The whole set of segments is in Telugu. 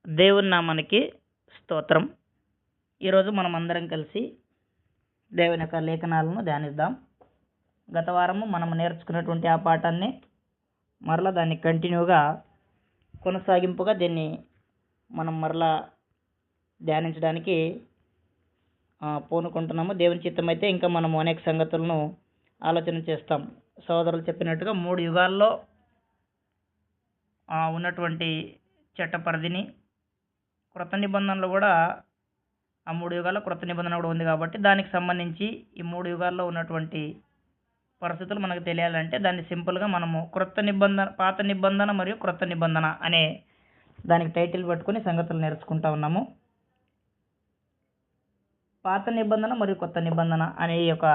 దేవుని నామానికి స్తోత్రం. ఈరోజు మనం అందరం కలిసి దేవుని యొక్క లేఖనాలను ధ్యానిద్దాం. గత వారము మనం నేర్చుకున్నటువంటి ఆ పాఠాన్ని మరలా దాన్ని కంటిన్యూగా కొనసాగింపుగా దీన్ని మనం మరలా ధ్యానించడానికి పూనుకుంటున్నాము. దేవుని చిత్తమైతే ఇంకా మనము అనేక సంగతులను ఆలోచన చేస్తాం. సోదరులు చెప్పినట్టుగా 3 యుగాల్లో ఉన్నటువంటి చట్ట పరిధిని, క్రొత్త నిబంధనలు కూడా ఆ 3 యుగాల్లో క్రొత్త నిబంధన కూడా ఉంది కాబట్టి దానికి సంబంధించి ఈ 3 యుగాల్లో ఉన్నటువంటి పరిస్థితులు మనకు తెలియాలంటే దాన్ని సింపుల్గా మనము పాత నిబంధన మరియు క్రొత్త నిబంధన అనే దానికి టైటిల్ పెట్టుకుని సంగతులు నేర్చుకుంటా ఉన్నాము. పాత నిబంధన మరియు కొత్త నిబంధన అనే యొక్క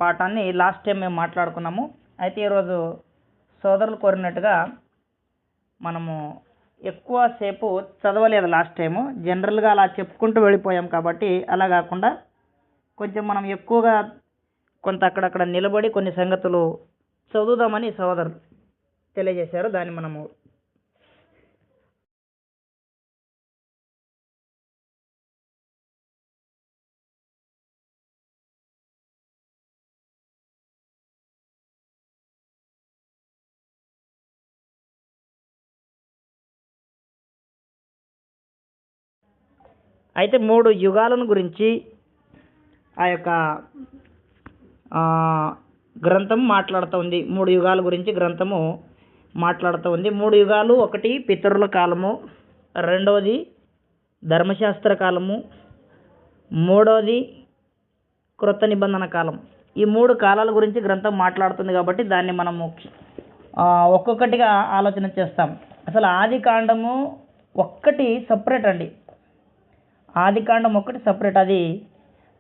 పాఠాన్ని లాస్ట్ టైం మేము మాట్లాడుకున్నాము. అయితే ఈరోజు సోదరులు కోరినట్టుగా మనము ఎక్కువసేపు చదవలేదు. లాస్ట్ టైము జనరల్గా అలా చెప్పుకుంటూ వెళ్ళిపోయాం కాబట్టి అలా కాకుండా కొంచెం మనం ఎక్కువగా కొంత అక్కడక్కడ నిలబడి కొన్ని సంగతులు చదువుదామని సోదరులు తెలియజేశారు. దాన్ని మనము అయితే 3 యుగాలను గురించి ఆ యొక్క గ్రంథం మాట్లాడుతూ ఉంది. 3 యుగాల గురించి గ్రంథము మాట్లాడుతూ ఉంది. 3 యుగాలు, ఒకటి పితరుల కాలము, రెండవది ధర్మశాస్త్ర కాలము, మూడవది క్రొత్త నిబంధన కాలం. ఈ 3 కాలాల గురించి గ్రంథం మాట్లాడుతుంది కాబట్టి దాన్ని మనము ఒక్కొక్కటిగా ఆలోచన చేస్తాం. అసలు ఆది కాండము ఒక్కటి సపరేట్ అండి. ఆది కాండం ఒక్కటి సపరేట్. అది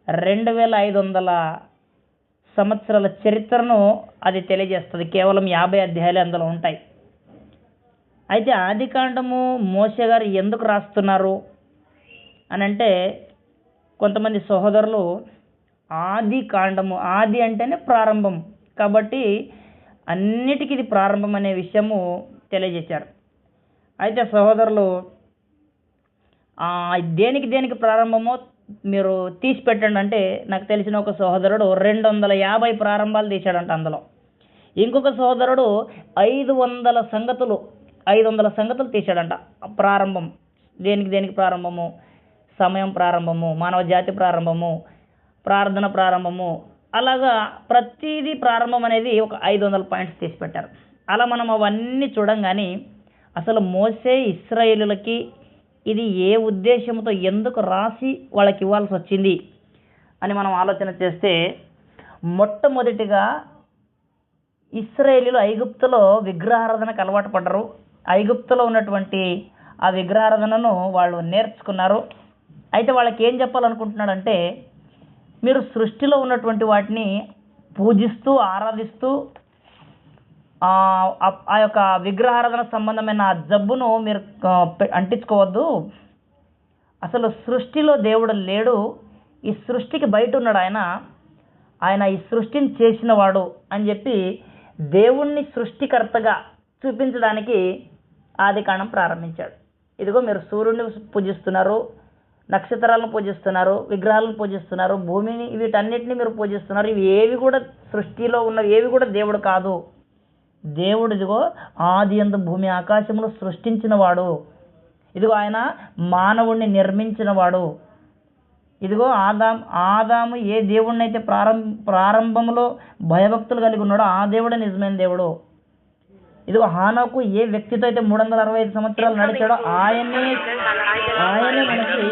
2500 సంవత్సరాల చరిత్రను అది తెలియజేస్తుంది. కేవలం 50 అధ్యాయాలు అందులో ఉంటాయి. అయితే ఆది కాండము మోషే గారు ఎందుకు రాస్తున్నారు అని అంటే, కొంతమంది సహోదరులు ఆది కాండము, ఆది అంటేనే ప్రారంభం కాబట్టి అన్నిటికీ ఇది ప్రారంభం అనే విషయము తెలియజేశారు. అయితే సహోదరులు దేనికి ప్రారంభమో మీరు తీసి పెట్టండి అంటే, నాకు తెలిసిన ఒక సహోదరుడు 250 ప్రారంభాలు తీశాడంట. అందులో ఇంకొక సహోదరుడు 500 సంగతులు తీశాడంట. ప్రారంభం దేనికి ప్రారంభము, సమయం ప్రారంభము, మానవ జాతి ప్రారంభము, ప్రార్థన ప్రారంభము, అలాగా ప్రతిదీ ప్రారంభం అనేది ఒక 500 పాయింట్స్ తీసి పెట్టారు. అలా మనం అవన్నీ చూడంగానే అసలు మోసే ఇశ్రాయేలులకి ఇది ఏ ఉద్దేశంతో ఎందుకు రాసి వాళ్ళకి ఇవ్వాల్సి వచ్చింది అని మనం ఆలోచన చేస్తే, మొట్టమొదటిగా ఇశ్రాయేలీలు ఐగుప్తులో విగ్రహారాధనకు అలవాటు పడ్డరు. ఐగుప్తులో ఉన్నటువంటి ఆ విగ్రహారాధనను వాళ్ళు నేర్చుకున్నారు. అయితే వాళ్ళకి ఏం చెప్పాలనుకుంటున్నాడంటే, మీరు సృష్టిలో ఉన్నటువంటి వాటిని పూజిస్తూ ఆరాధిస్తూ ఆ యొక్క విగ్రహారాధన సంబంధమైన ఆ జబ్బును మీరు అంటించుకోవద్దు. అసలు సృష్టిలో దేవుడు లేడు, ఈ సృష్టికి బయట ఉన్నాడు ఆయన ఈ సృష్టిని చేసినవాడు అని చెప్పి దేవుణ్ణి సృష్టికర్తగా చూపించడానికి ఆది కాండం ప్రారంభించాడు. ఇదిగో మీరు సూర్యుడిని పూజిస్తున్నారు, నక్షత్రాలను పూజిస్తున్నారు, విగ్రహాలను పూజిస్తున్నారు, భూమిని, వీటన్నిటిని మీరు పూజిస్తున్నారు. ఇవి ఏవి కూడా సృష్టిలో ఉన్నవి ఏవి కూడా దేవుడు కాదు. దేవుడు ఇదిగో ఆది యందు భూమి ఆకాశములు సృష్టించినవాడు. ఇదిగో ఆయన మానవుణ్ణి నిర్మించినవాడు. ఇదిగో ఆదాము ఏ దేవుడిని అయితే ప్రారంభంలో భయభక్తులు కలిగి ఉన్నాడో ఆ దేవుడే నిజమైన దేవుడు. ఇదిగో హానోకు ఏ వ్యక్తితో అయితే 365 సంవత్సరాలు నడిచాడో ఆయనే మనకి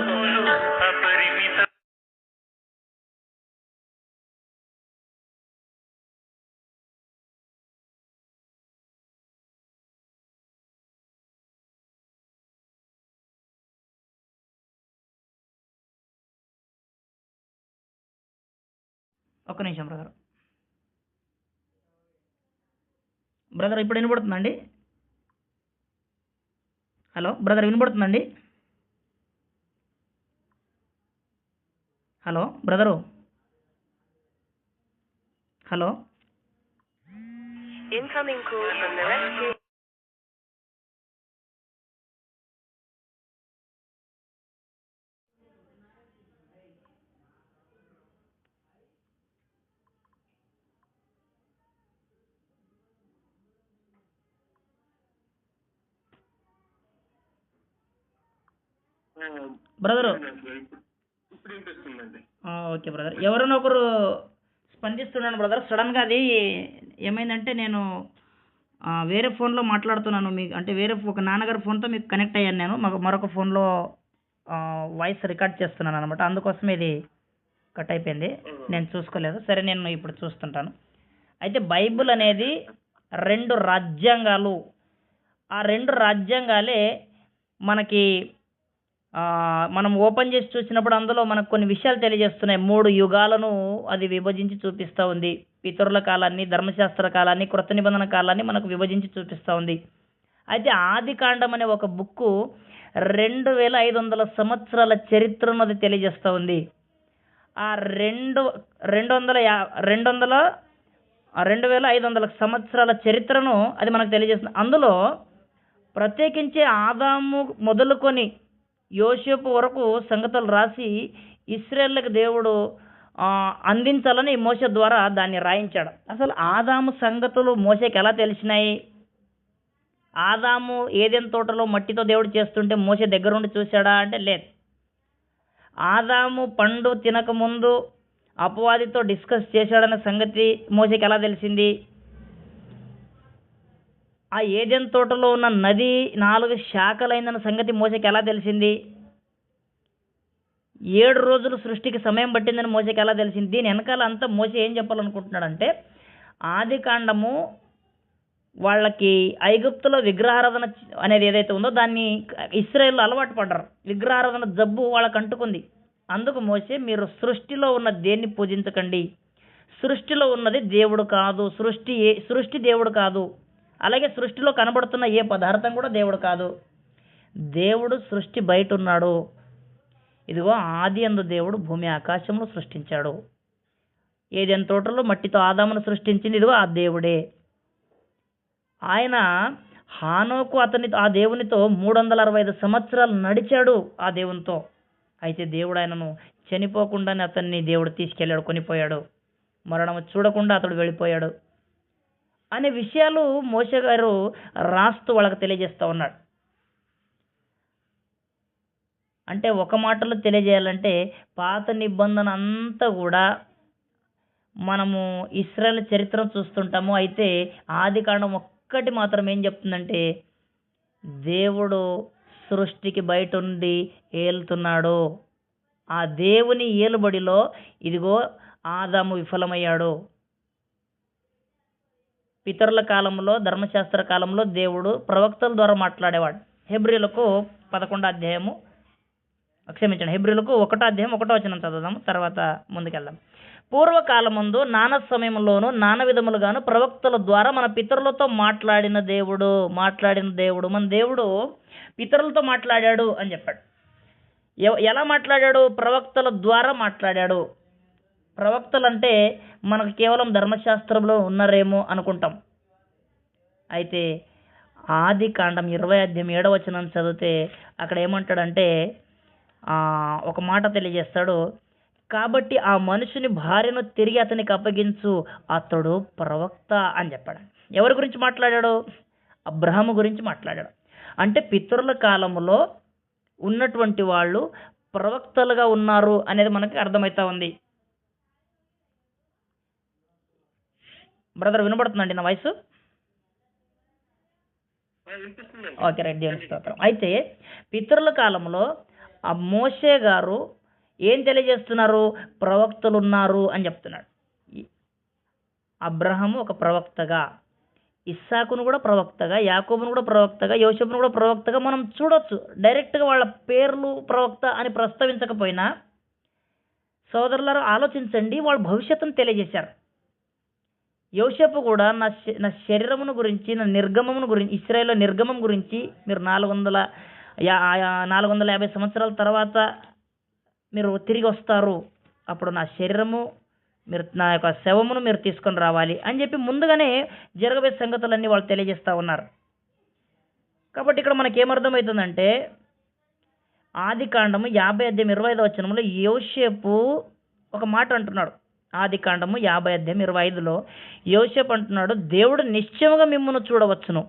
ఒక్క నిమిషం బ్రదర్ ఇప్పుడు వినబడుతుందండి? హలో బ్రదర్, వినబడుతుందండి? Hello brother, hello. బ్రదరు. ఇప్పుడు వినిపిస్తుందండి. Okay brother. ఎవరైనా ఒకరు స్పందిస్తున్నాను బ్రదర్. సడన్గా అది ఏమైందంటే నేను వేరే ఫోన్లో మాట్లాడుతున్నాను. మీకు అంటే వేరే ఒక నాన్నగారి ఫోన్తో మీకు కనెక్ట్ అయ్యాను నేను. మరొక ఫోన్లో వాయిస్ రికార్డ్ చేస్తున్నాను అనమాట. అందుకోసం ఇది కట్ అయిపోయింది. నేను చూసుకోలేదు. సరే, నేను ఇప్పుడు చూస్తుంటాను. అయితే బైబిల్ అనేది 2 రాజ్యాంగాలు. ఆ 2 రాజ్యాంగాలే మనకి మనం ఓపెన్ చేసి చూసినప్పుడు అందులో మనకు కొన్ని విషయాలు తెలియజేస్తున్నాయి. 3 యుగాలను అది విభజించి చూపిస్తూ ఉంది. పితరుల కాలాన్ని, ధర్మశాస్త్ర కాలాన్ని, కృత నిబంధన కాలాన్ని మనకు విభజించి చూపిస్తూ ఉంది. అయితే ఆది కాండం అనే ఒక బుక్కు 2500 సంవత్సరాల చరిత్రను అది తెలియజేస్తూ ఉంది. ఆ 2500 సంవత్సరాల చరిత్రను అది మనకు తెలియజేస్తుంది. అందులో ప్రత్యేకించి ఆదాము మొదలుకొని యోసేపు వరకు సంగతులు రాసి ఇశ్రాయేలుకు దేవుడు అందించాలని మోషే ద్వారా దాన్ని రాయించాడు. అసలు ఆదాము సంగతులు మోషేకి ఎలా తెలిసినాయి? ఆదాము ఏదెన్ తోటలో మట్టితో దేవుడు చేస్తుంటే మోషే దగ్గరుండి చూశాడా అంటే లేదు. ఆదాము పండు తినకముందు అపవాదితో డిస్కస్ చేశాడన్న సంగతి మోషేకి ఎలా తెలిసింది? ఆ ఏదెన్ తోటలో ఉన్న నది 4 శాఖలైందన్న సంగతి మోషేకి ఎలా తెలిసింది? 7 రోజులు సృష్టికి సమయం పట్టిందని మోషేకి ఎలా తెలిసింది? దీని వెనకాల అంతా మోషే ఏం చెప్పాలనుకుంటున్నాడంటే, ఆది కాండము వాళ్ళకి ఐగుప్తులో విగ్రహారాధన అనేది ఏదైతే ఉందో దాన్ని ఇశ్రాయేలు అలవాటు పడ్డారు. విగ్రహారాధన జబ్బు వాళ్ళకు అంటుకుంది. అందుకు మోషే, మీరు సృష్టిలో ఉన్న దేన్ని పూజించకండి. సృష్టిలో ఉన్నది దేవుడు కాదు. సృష్టి దేవుడు కాదు. అలాగే సృష్టిలో కనబడుతున్న ఏ పదార్థం కూడా దేవుడు కాదు. దేవుడు సృష్టి బయట ఉన్నాడు. ఇదిగో ఆది యందు దేవుడు భూమి ఆకాశములు సృష్టించాడు. ఏదెన్ తోటలో మట్టితో ఆదామును సృష్టించింది ఇదిగో ఆ దేవుడే. ఆయన హానోకు ఆ దేవునితో 365 సంవత్సరాలు నడిచాడు ఆ దేవునితో. అయితే దేవుడు ఆయనను చనిపోకుండానే అతన్ని దేవుడు తీసుకెళ్ళాడు, కొనిపోయాడు. మరణం చూడకుండా అతడు వెళ్ళిపోయాడు అనే విషయాలు మోషే గారు రాస్తూ వాళ్ళకి తెలియజేస్తూ ఉన్నాడు. అంటే ఒక మాటలో తెలియజేయాలంటే పాత నిబంధన అంతా కూడా మనము ఇశ్రాయేల్ చరిత్ర చూస్తుంటాము. అయితే ఆది కాండం ఒక్కటి మాత్రం ఏం చెప్తుందంటే, దేవుడు సృష్టికి బయట ఉండి ఏలుతున్నాడు. ఆ దేవుని ఏలుబడిలో ఇదిగో ఆదాము విఫలమయ్యాడు. పితరుల కాలంలో, ధర్మశాస్త్ర కాలంలో దేవుడు ప్రవక్తల ద్వారా మాట్లాడేవాడు. హెబ్రీలకు 11వ అధ్యాయము, క్షమించండి, హెబ్రీలకు 1వ అధ్యాయం 1వ వచనం చదువుదాం, తర్వాత ముందుకెళ్దాం. పూర్వకాలమందు నానా సమయంలోను నానా విధములుగాను ప్రవక్తల ద్వారా మన పితరులతో మాట్లాడిన దేవుడు మన దేవుడు పితరులతో మాట్లాడాడు అని చెప్పాడు. ఎలా మాట్లాడాడు? ప్రవక్తల ద్వారా మాట్లాడాడు. ప్రవక్తలు అంటే మనకు కేవలం ధర్మశాస్త్రంలో ఉన్నారేమో అనుకుంటాం. అయితే ఆది కాండం 20వ అధ్యాయం 7వ వచనం చదివితే అక్కడ ఏమంటాడంటే, ఒక మాట తెలియజేస్తాడు. కాబట్టి ఆ మనుషుని భార్యను తిరిగి అతనికి అప్పగించు, అతడు ప్రవక్త అని చెప్పాడు. ఎవరి గురించి మాట్లాడాడు? అబ్రహాము గురించి మాట్లాడాడు. అంటే పితరుల కాలంలో ఉన్నటువంటి వాళ్ళు ప్రవక్తలుగా ఉన్నారు అనేది మనకి అర్థమవుతా ఉంది. బ్రదర్ వినబడుతుందండి నా వాయిస్? ఓకే, రైట్, దేవుని స్తోత్రం. అయితే పితరుల కాలంలో ఆ మోషే గారు ఏం తెలియజేస్తున్నారు? ప్రవక్తలు ఉన్నారు అని చెప్తున్నాడు. అబ్రహాము ఒక ప్రవక్తగా, ఇస్సాకును కూడా ప్రవక్తగా, యాకోబును కూడా ప్రవక్తగా, యోసేపును కూడా ప్రవక్తగా మనం చూడొచ్చు. డైరెక్ట్గా వాళ్ళ పేర్లు ప్రవక్త అని ప్రస్తావించకపోయినా సోదరులారా ఆలోచించండి, వాళ్ళు భవిష్యత్తును తెలియజేశారు. యోసేపు కూడా నా శరీరమును గురించి, నా నిర్గమమును గురించి, ఇశ్రాయేలు నిర్గమం గురించి మీరు 450 సంవత్సరాల తర్వాత మీరు తిరిగి వస్తారు, అప్పుడు నా శరీరము, మీరు నా యొక్క శవమును మీరు తీసుకొని రావాలి అని చెప్పి ముందుగానే జరగబోయే సంగతులన్నీ వాళ్ళు తెలియజేస్తూ ఉన్నారు. కాబట్టి ఇక్కడ మనకేమర్థమవుతుందంటే, ఆది కాండము 50 అధ్యాయం 25వ వచనంలో యోసేపు ఒక మాట అంటున్నాడు. ఆది కాండము 50 అధ్యాయం 25లో యోసేపు అంటున్నాడు, దేవుడు నిశ్చయముగా మిమ్మల్ని చూడవచ్చును,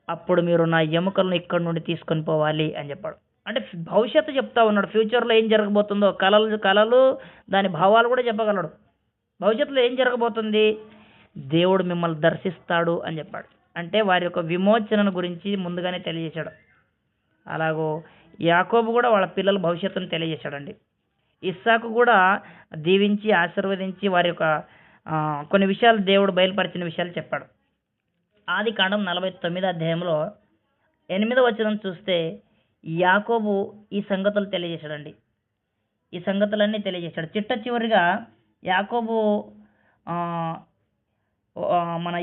అప్పుడు మీరు నా ఎముకలను ఇక్కడి నుండి తీసుకొని పోవాలి అని చెప్పాడు. అంటే భవిష్యత్తు చెప్తా ఉన్నాడు. ఫ్యూచర్లో ఏం జరగబోతుందో కలలు దాని భావాలు కూడా చెప్పగలడు. భవిష్యత్తులో ఏం జరగబోతుంది, దేవుడు మిమ్మల్ని దర్శిస్తాడు అని చెప్పాడు. అంటే వారి యొక్క విమోచనను గురించి ముందుగానే తెలియజేశాడు. అలాగో యాకోబు కూడా వాళ్ళ పిల్లల భవిష్యత్తును తెలియజేశాడండి. ఇస్సాకు కూడా దీవించి ఆశీర్వదించి వారి యొక్క కొన్ని విషయాలు దేవుడు బయలుపరిచిన విషయాలు చెప్పాడు. ఆది కాండం 49 అధ్యాయంలో 8వ వచనం చూస్తే యాకోబు ఈ సంగతులు తెలియజేశాడండి. ఈ సంగతులన్నీ తెలియజేశాడు. చిట్ట చివరిగా యాకోబు మన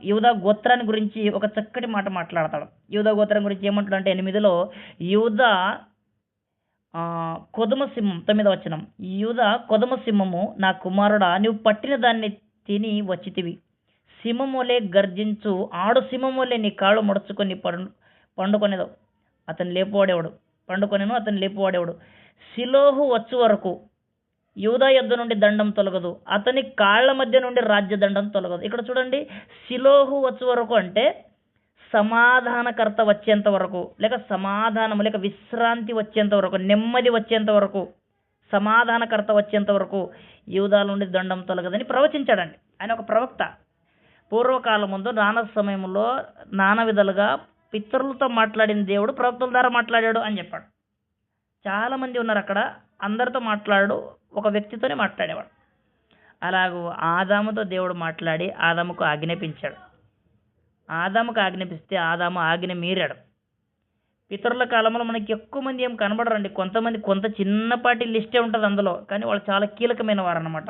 యూదా గోత్రాన్ని గురించి ఒక చక్కటి మాట మాట్లాడతాడు. యూదా గోత్రం గురించి ఏమంటాడు అంటే 8లో యూదా కొదుమ సింహం, 9వ వచనం, యూదా కొదుమ సింహము, నా కుమారుడా నీవు పట్టిన దాన్ని తిని వచ్చితివి. సింహములే గర్జించు, ఆడు సింహములే నీ కాళ్ళు ముడుచుకొని పండుకొనేదో అతను లేపువాడేవాడు, పండుకొనేను అతను లేపువాడేవాడు. సిలోహు వచ్చు వరకు యూదా యొద్ద నుండి దండం తొలగదు, అతని కాళ్ల మధ్య నుండి రాజ్య దండం తొలగదు. ఇక్కడ చూడండి, సిలోహు వచ్చు వరకు అంటే సమాధానకర్త వచ్చేంత వరకు, లేక సమాధానము లేక విశ్రాంతి వచ్చేంత వరకు, నెమ్మది వచ్చేంత వరకు, సమాధానకర్త వచ్చేంత వరకు యూదా నుండి దండం తొలగదని ప్రవచించాడండి. ఆయన ఒక ప్రవక్త. పూర్వకాలం ముందు నానా సమయంలో నానా విధాలుగా పితరులతో మాట్లాడిన దేవుడు ప్రవక్తల ద్వారా మాట్లాడాడు అని చెప్పాడు. చాలామంది ఉన్నారు అక్కడ, అందరితో మాట్లాడు, ఒక వ్యక్తితోనే మాట్లాడేవాడు. అలాగూ ఆదాముతో దేవుడు మాట్లాడి ఆదాముకు ఆజ్ఞాపించాడు. ఆదాముకు ఆజ్ఞాపిస్తే ఆదాము ఆజ్ఞ మీరాడు. పితరుల కాలంలో మనకి ఎక్కువ మంది ఏం కనబడరండి. కొంత చిన్నపాటి లిస్టే ఉంటుంది అందులో, కానీ వాళ్ళు చాలా కీలకమైన వారు అన్నమాట.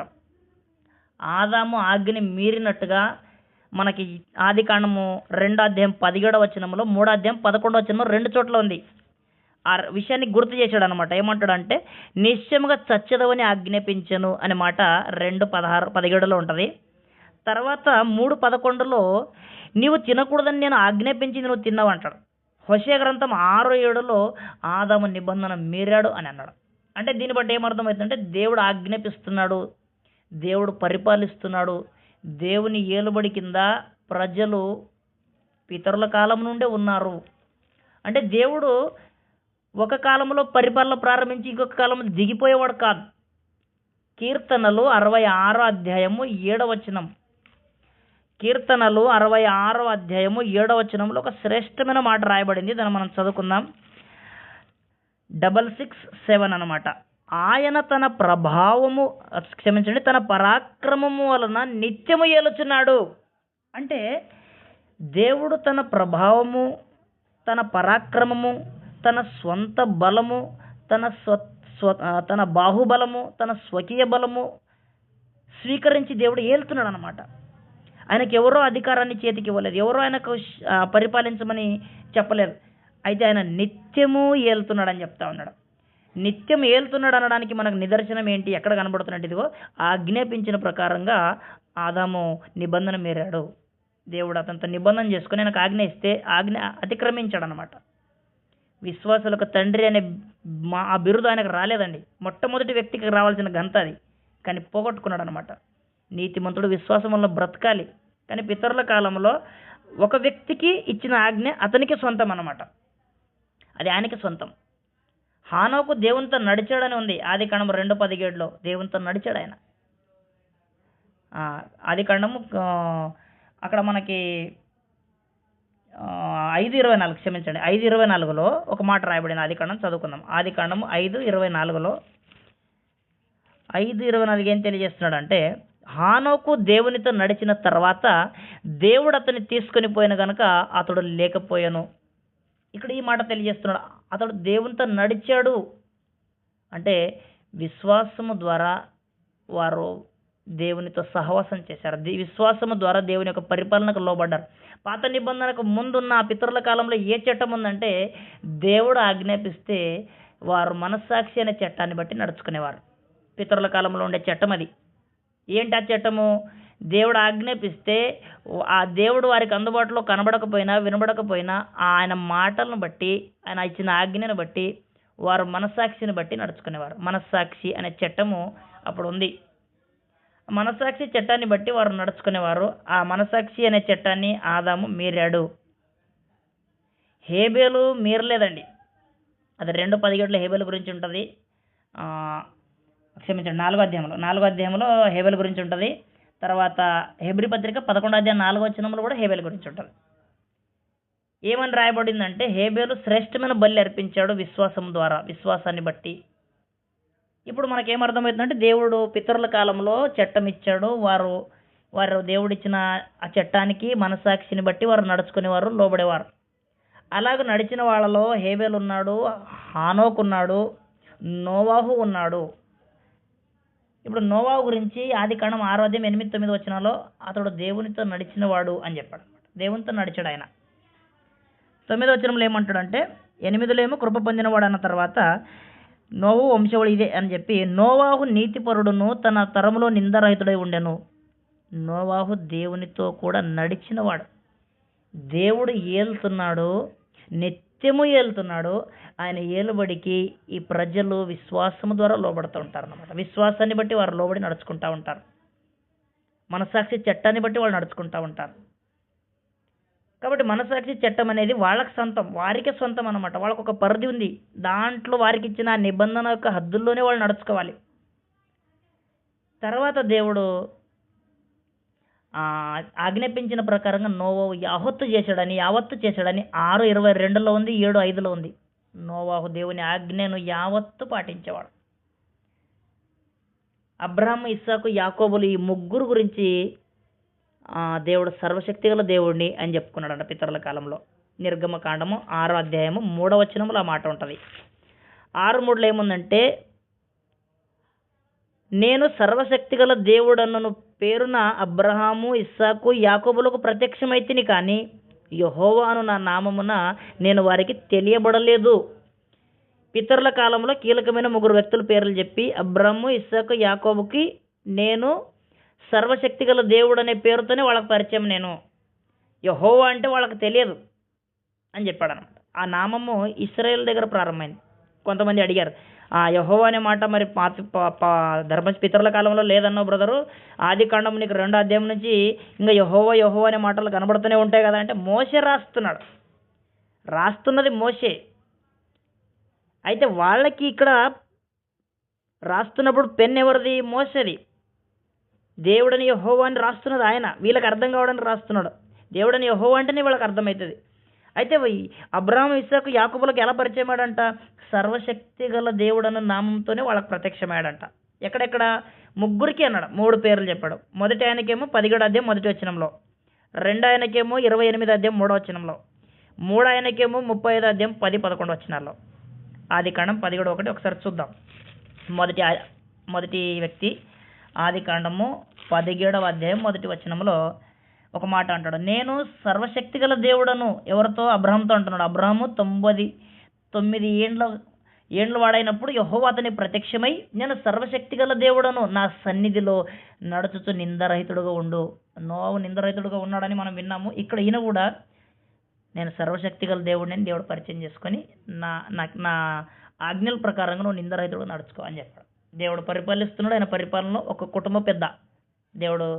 ఆదాము ఆజ్ఞ మీరినట్టుగా మనకి ఆది కాండము 2వ అధ్యాయం 17వ వచనంలో, 3వ అధ్యాయం 11వ వచనంలో 2 చోట్ల ఉంది. ఆ విషయాన్ని గుర్తు చేశాడు అనమాట. ఏమంటాడంటే నిశ్చయముగా చచ్చదవని ఆజ్ఞాపించను అనే మాట 2:16-17లో ఉంటుంది. తర్వాత 3:11లో నీవు తినకూడదని నేను ఆజ్ఞాపించింది నువ్వు తిన్నావు అంటాడు. హోషేయ గ్రంథం 6:7లో ఆదాము నిబంధన మీరాడు అని అన్నాడు. అంటే దీన్ని బట్టి ఏమర్థమవుతుందంటే దేవుడు ఆజ్ఞాపిస్తున్నాడు, దేవుడు పరిపాలిస్తున్నాడు, దేవుని ఏలుబడి కింద ప్రజలు పితరుల కాలం నుండే ఉన్నారు. అంటే దేవుడు ఒక కాలంలో పరిపాలన ప్రారంభించి ఇంకొక కాలంలో దిగిపోయేవాడు కాదు. కీర్తనలు 66వ అధ్యాయము 7వ వచనం, కీర్తనలు 66వ అధ్యాయము 7వ వచనంలో ఒక శ్రేష్టమైన మాట రాయబడింది. దాన్ని మనం చదువుకుందాం. 667 అన్నమాట. ఆయన తన ప్రభావము తన పరాక్రమము వలన నిత్యము ఏలుచున్నాడు. అంటే దేవుడు తన ప్రభావము, తన పరాక్రమము, తన స్వంత బలము, తన బాహుబలము, తన స్వకీయ బలము స్వీకరించి దేవుడు ఏలుతున్నాడు అన్నమాట. ఆయనకి ఎవరో అధికారాన్ని చేతికి ఇవ్వలేదు, ఎవరో ఆయనకు పరిపాలించమని చెప్పలేదు. అయితే ఆయన నిత్యము ఏలుతున్నాడు అని చెప్తా ఉన్నాడు. నిత్యం ఏలుతున్నాడు అనడానికి మనకు నిదర్శనం ఏంటి, ఎక్కడ కనబడుతున్నట్టు? ఇదిగో ఆజ్ఞాపించిన ప్రకారంగా ఆదాము నిబంధన మీరాడు. దేవుడు అతనితో నిబంధన చేసుకుని ఆయనకు ఆజ్ఞ ఇస్తే ఆజ్ఞ అతిక్రమించాడు అనమాట. విశ్వాసులకు తండ్రి అనే ఆ బిరుదు ఆయనకు రాలేదండి. మొట్టమొదటి వ్యక్తికి రావాల్సిన ఘనత అది, కానీ పోగొట్టుకున్నాడు అనమాట. నీతిమంతుడు విశ్వాసం వల్ల బ్రతకాలి, కానీ పితరుల కాలంలో ఒక వ్యక్తికి ఇచ్చిన ఆజ్ఞ అతనికి సొంతం అన్నమాట. అది ఆయనకి సొంతం. హానోకు దేవునితో నడిచాడని ఉంది ఆది కాండం 2:17లో. దేవునితో నడిచాడు ఆయన. ఆది కాండము అక్కడ మనకి 5:24, క్షమించండి, 5:24లో ఒక మాట రాయబడింది. ఆది కాండం చదువుకుందాం. ఆది కాండము 5:24లో 5:24 ఏం తెలియజేస్తున్నాడు అంటే, హానోకు దేవునితో నడిచిన తర్వాత దేవుడు అతన్ని తీసుకొని పోయిన గనుక అతడు లేకపోయాను. ఇక్కడ ఈ మాట తెలియజేస్తున్నాడు. అతడు దేవునితో నడిచాడు అంటే విశ్వాసము ద్వారా వారు దేవునితో సహవాసం చేశారు. విశ్వాసము ద్వారా దేవుని యొక్క పరిపాలనకు లోబడ్డారు. పాత నిబంధనకు ముందున్న పితరుల కాలంలో ఏ చట్టం ఉందంటే, దేవుడు ఆజ్ఞాపిస్తే వారు మనస్సాక్షి అనే చట్టాన్ని బట్టి నడుచుకునేవారు. పితరుల కాలంలో ఉండే చట్టం అది. ఏంటి ఆ చట్టము? దేవుడు ఆజ్ఞాపిస్తే ఆ దేవుడు వారికి అందుబాటులో కనబడకపోయినా వినబడకపోయినా ఆయన మాటలను బట్టి, ఆయన ఇచ్చిన ఆజ్ఞను బట్టి వారు మనస్సాక్షిని బట్టి నడుచుకునేవారు. మనస్సాక్షి అనే చట్టము అప్పుడు ఉంది. మనస్సాక్షి చట్టాన్ని బట్టి వారు నడుచుకునేవారు. ఆ మనస్సాక్షి అనే చట్టాన్ని ఆదాము మీరాడు. హేబేలు మీరలేదండి. అది 2:17 హేబెల్ గురించి ఉంటుంది. క్షమించండి, 4వ అధ్యాయంలో హేబెల్ గురించి ఉంటుంది. తర్వాత హెబ్రీ పత్రిక 11వ అధ్యాయం 4వ వచనంలో కూడా హేబెల్ గురించి ఉంటుంది. ఏమని రాయబడిందంటే, హేబెలు శ్రేష్టమైన బలి అర్పించాడు విశ్వాసం ద్వారా, విశ్వాసాన్ని బట్టి. ఇప్పుడు మనకేమర్థమవుతుందంటే, దేవుడు పితరుల కాలంలో చట్టం ఇచ్చాడు. వారు దేవుడిచ్చిన ఆ చట్టానికి మనసాక్షిని బట్టి వారు నడుచుకునేవారు, లోబడేవారు. అలాగ నడిచిన వాళ్ళలో హేబెల్ ఉన్నాడు, హానోక్ ఉన్నాడు, నోవాహు ఉన్నాడు. ఇప్పుడు నోవాహు గురించి ఆదికాండం 6వ అధ్యాయం 8-9 వచనాల్లో అతడు దేవునితో నడిచినవాడు అని చెప్పాడు. దేవునితో నడిచాడు ఆయన. 9వ వచనంలో ఏమంటాడంటే, 8లో ఏమో కృప పొందినవాడు అన్న తర్వాత నోవు వంశవళి ఇదే అని చెప్పి, నోవాహు నీతిపరుడును తన తరములో నిందారహితుడై ఉండెను. నోవాహు దేవునితో కూడా నడిచినవాడు. దేవుడు ఏలుతున్నాడు, నిత్యము ఏలుతున్నాడు. ఆయన ఏలుబడికి ఈ ప్రజలు విశ్వాసము ద్వారా లోబడుతూ ఉంటారు అన్నమాట. విశ్వాసాన్ని బట్టి వారు లోబడి నడుచుకుంటూ ఉంటారు. మనసాక్షి చట్టాన్ని బట్టి వాళ్ళు నడుచుకుంటూ ఉంటారు. కాబట్టి మనసాక్షి చట్టం అనేది వాళ్ళకి సొంతం, వారికే సొంతం అన్నమాట. వాళ్ళకు ఒక పరిధి ఉంది. దాంట్లో వారికి ఇచ్చిన నిబంధన యొక్క హద్దుల్లోనే వాళ్ళు నడుచుకోవాలి. తర్వాత దేవుడు ఆజ్ఞాపించిన ప్రకారంగా నోవాహు యావత్తు చేశాడని 6:22 ఉంది, 7:5 ఉంది. నోవాహు దేవుని ఆజ్ఞను యావత్తు పాటించేవాడు. అబ్రహాము, ఇస్సాకు, యాకోబులు ఈ ముగ్గురు గురించి దేవుడు సర్వశక్తిగల దేవుడిని అని చెప్పుకున్నాడంట పితరుల కాలంలో. నిర్గమకాండము 6వ అధ్యాయము 3వ వచనంలో ఆ మాట ఉంటుంది. 6:3లో ఏముందంటే, నేను సర్వశక్తిగల దేవుడన్నను పేరున అబ్రహాము, ఇస్సాకు, యాకోబులకు ప్రత్యక్షమైతిని, కానీ యెహోవాను నా నామమున నేను వారికి తెలియబడలేదు. పితరుల కాలంలో కీలకమైన 3 వ్యక్తుల పేర్లు చెప్పి, అబ్రహాము, ఇస్సాకు, యాకోబుకి నేను సర్వశక్తిగల దేవుడు అనే పేరుతోనే వాళ్ళకి పరిచయం. నేను యెహోవా అంటే వాళ్ళకి తెలియదు అని చెప్పాడు అనమాట. ఆ నామము ఇశ్రాయేల్ దగ్గర ప్రారంభమైంది. కొంతమంది అడిగారు, యెహోవా అనే మాట మరి పితరుల కాలంలో లేదన్నావు బ్రదరు, ఆదికాండం నీకు 2వ అధ్యాయం నుంచి ఇంకా యెహోవా యెహోవా అనే మాటలు కనబడుతూనే ఉంటాయి కదా అంటే, మోషే రాస్తున్నది మోషే. అయితే వాళ్ళకి ఇక్కడ రాస్తున్నప్పుడు పెన్ ఎవరిది? మోసేది. దేవుడని యెహోవా అని రాస్తున్నది ఆయన, వీళ్ళకి అర్థం కావడానికి రాస్తున్నాడు. దేవుడని యెహోవా అంటేనే వాళ్ళకి అర్థమవుతుంది. అయితే అబ్రహాము, ఇస్సాకు, యాకోబులకు ఎలా పరిచయమాడంట? సర్వశక్తి గల దేవుడన్న నామంతోనే వాళ్ళకి ప్రత్యక్షమయ్యాడంట. ఎక్కడెక్కడ? ముగ్గురికి అన్నాడు. 3 పేర్లు చెప్పాడు. మొదటి ఆయనకేమో 17వ అధ్యాయం 1వ వచనంలో, 2 ఆయనకేమో 28వ అధ్యాయం 3వ వచనంలో, 3 ఆయనకేమో 35వ అధ్యాయం 10-11 వచనాల్లో. ఆదికాండం 17:1 ఒకసారి చూద్దాం. మొదటి వ్యక్తి ఆదికాండము 17వ అధ్యాయం 1వ వచనంలో ఒక మాట అంటాడు, నేను సర్వశక్తిగల దేవుడను. ఎవరితో? అబ్రహాంతో అంటున్నాడు. అబ్రహాము 99 ఏండ్ల వాడైనప్పుడు యెహోవా అతనికి ప్రత్యక్షమై, నేను సర్వశక్తిగల దేవుడను, నా సన్నిధిలో నడుచుచు నిందరహితుడుగా ఉండు. నోవాహు నిందరహితుడుగా ఉన్నాడని మనం విన్నాము. ఇక్కడ ఈయన కూడా నేను సర్వశక్తిగల దేవుడిని అని దేవుడు పరిచయం చేసుకొని, నా ఆజ్ఞల ప్రకారంగా నువ్వు నిందరహితుడుగా నడుచుకో అని చెప్పాడు. దేవుడు పరిపాలిస్తున్నాడు. ఆయన పరిపాలనలో ఒక కుటుంబ పెద్ద. దేవుడు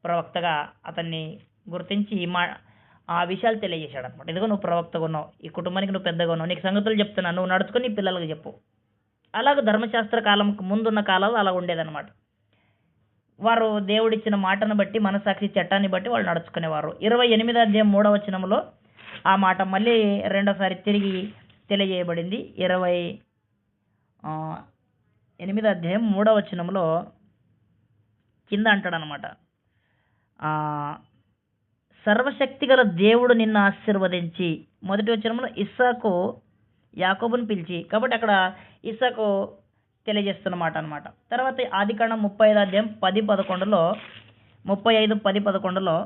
ప్రవక్తగా అతన్ని గుర్తించి ఆ విషయాలు తెలియజేశాడు అనమాట. ఇదిగో నువ్వు ప్రవక్తగా ఉన్నావు, ఈ కుటుంబానికి నువ్వు పెద్దగా ఉన్నావు, నీకు సంగతులు చెప్తున్నా, నువ్వు నడుచుకొని నీ పిల్లలకు చెప్పు. అలాగే ధర్మశాస్త్ర కాలంకు ముందున్న కాలాలు అలా ఉండేదన్నమాట. వారు దేవుడిచ్చిన మాటను బట్టి, మనసాక్షి చట్టాన్ని బట్టి వాళ్ళు నడుచుకునేవారు. 28వ అధ్యాయం 3వ వచనంలో ఆ మాట మళ్ళీ రెండోసారి తిరిగి తెలియజేయబడింది. 28వ అధ్యాయం 3వ వచనంలో కింద అంటాడనమాట, సర్వశక్తిగల దేవుడు నిన్ను ఆశీర్వదించి. మొదటి వచనంలో ఇస్సాకు యాకోబుని పిలిచి, కాబట్టి అక్కడ ఇస్సాకు తెలియజేస్తున్నమాట అనమాట. తర్వాత ఆదికాండం 35వ అధ్యాయం 10-11లో 35-10-11లో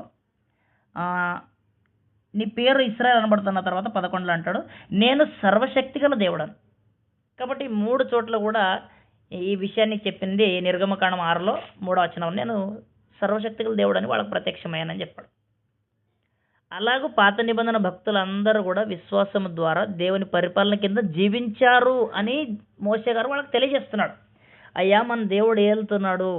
నీ పేరు ఇశ్రాయేలు అనబడుతున్న తర్వాత 11లో అంటాడు, నేను సర్వశక్తిగల దేవుడను. కాబట్టి 3 చోట్ల కూడా ఈ విషయాన్ని చెప్పింది నిర్గమకాండం 6లో 3వ వచనం, నేను సర్వశక్తిగల దేవుడు అని వాళ్ళకి ప్రత్యక్షమయ్యానని చెప్పాడు. అలాగూ పాత నిబంధన భక్తులందరూ కూడా విశ్వాసం ద్వారా దేవుని పరిపాలన కింద జీవించారు అని మోషే గారు వాళ్ళకి తెలియజేస్తున్నాడు. అయ్యా, మన దేవుడు ఏలుతున్నాడు,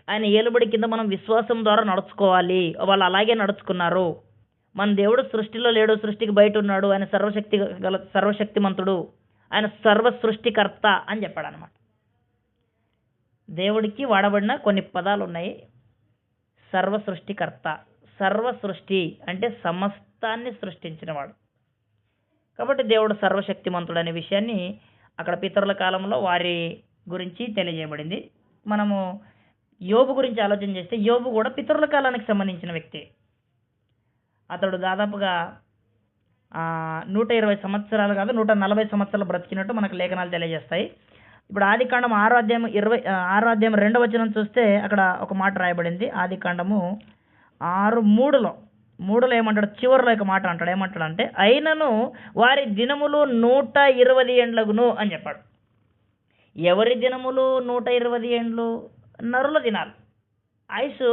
ఆయన ఏలుబడి కింద మనం విశ్వాసం ద్వారా నడుచుకోవాలి. వాళ్ళు అలాగే నడుచుకున్నారు. మన దేవుడు సృష్టిలో లేడు, సృష్టికి బయట ఉన్నాడు, ఆయన సర్వశక్తిమంతుడు, ఆయన సర్వ సృష్టికర్త అని చెప్పాడు అనమాట. దేవుడికి వాడబడిన కొన్ని పదాలు ఉన్నాయి. సర్వ సృష్టికర్త, సర్వ సృష్టి అంటే సమస్తాన్ని సృష్టించినవాడు. కాబట్టి దేవుడు సర్వశక్తిమంతుడు అనే విషయాన్ని అక్కడ పితరుల కాలంలో వారి గురించి తెలియజేయబడింది. మనము యోబు గురించి ఆలోచన చేస్తే యోబు కూడా పితరుల కాలానికి సంబంధించిన వ్యక్తి. అతడు దాదాపుగా 120 సంవత్సరాలు కాదు 140 సంవత్సరాలు బ్రతికినట్టు మనకు లేఖనాలు తెలియజేస్తాయి. ఇప్పుడు ఆదికాండం 6వ అధ్యాయం 2వ వచనం చూస్తే అక్కడ ఒక మాట రాయబడింది. ఆదికాండము 6:3లో ఏమంటాడు, చివరిలో ఒక మాట అంటాడు. ఏమంటాడంటే, అయినను వారి దినములు 120 ఏండ్లగును అని చెప్పాడు. ఎవరి దినములు 120 ఏండ్లు? నరుల దినాలు. ఆయుష్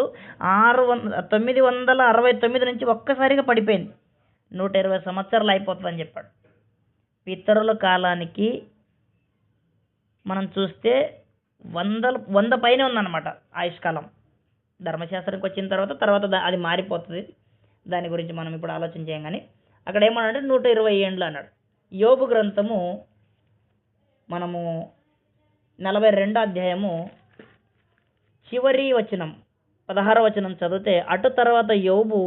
969 నుంచి ఒక్కసారిగా పడిపోయింది. 120 సంవత్సరాలు అయిపోతుందని చెప్పాడు. పితరుల కాలానికి మనం చూస్తే 100 పైనే ఉందన్నమాట ఆయుష్కాలం. ధర్మశాస్త్రానికి వచ్చిన తర్వాత అది మారిపోతుంది. దాని గురించి మనం ఇప్పుడు ఆలోచన చేయం. కానీ అక్కడ ఏమన్నాడంటే 120 ఏండ్లు అన్నాడు. యోబు గ్రంథము మనము 42వ అధ్యాయము చివరి వచనం 16వ వచనం చదివితే, అటు తర్వాత యోబు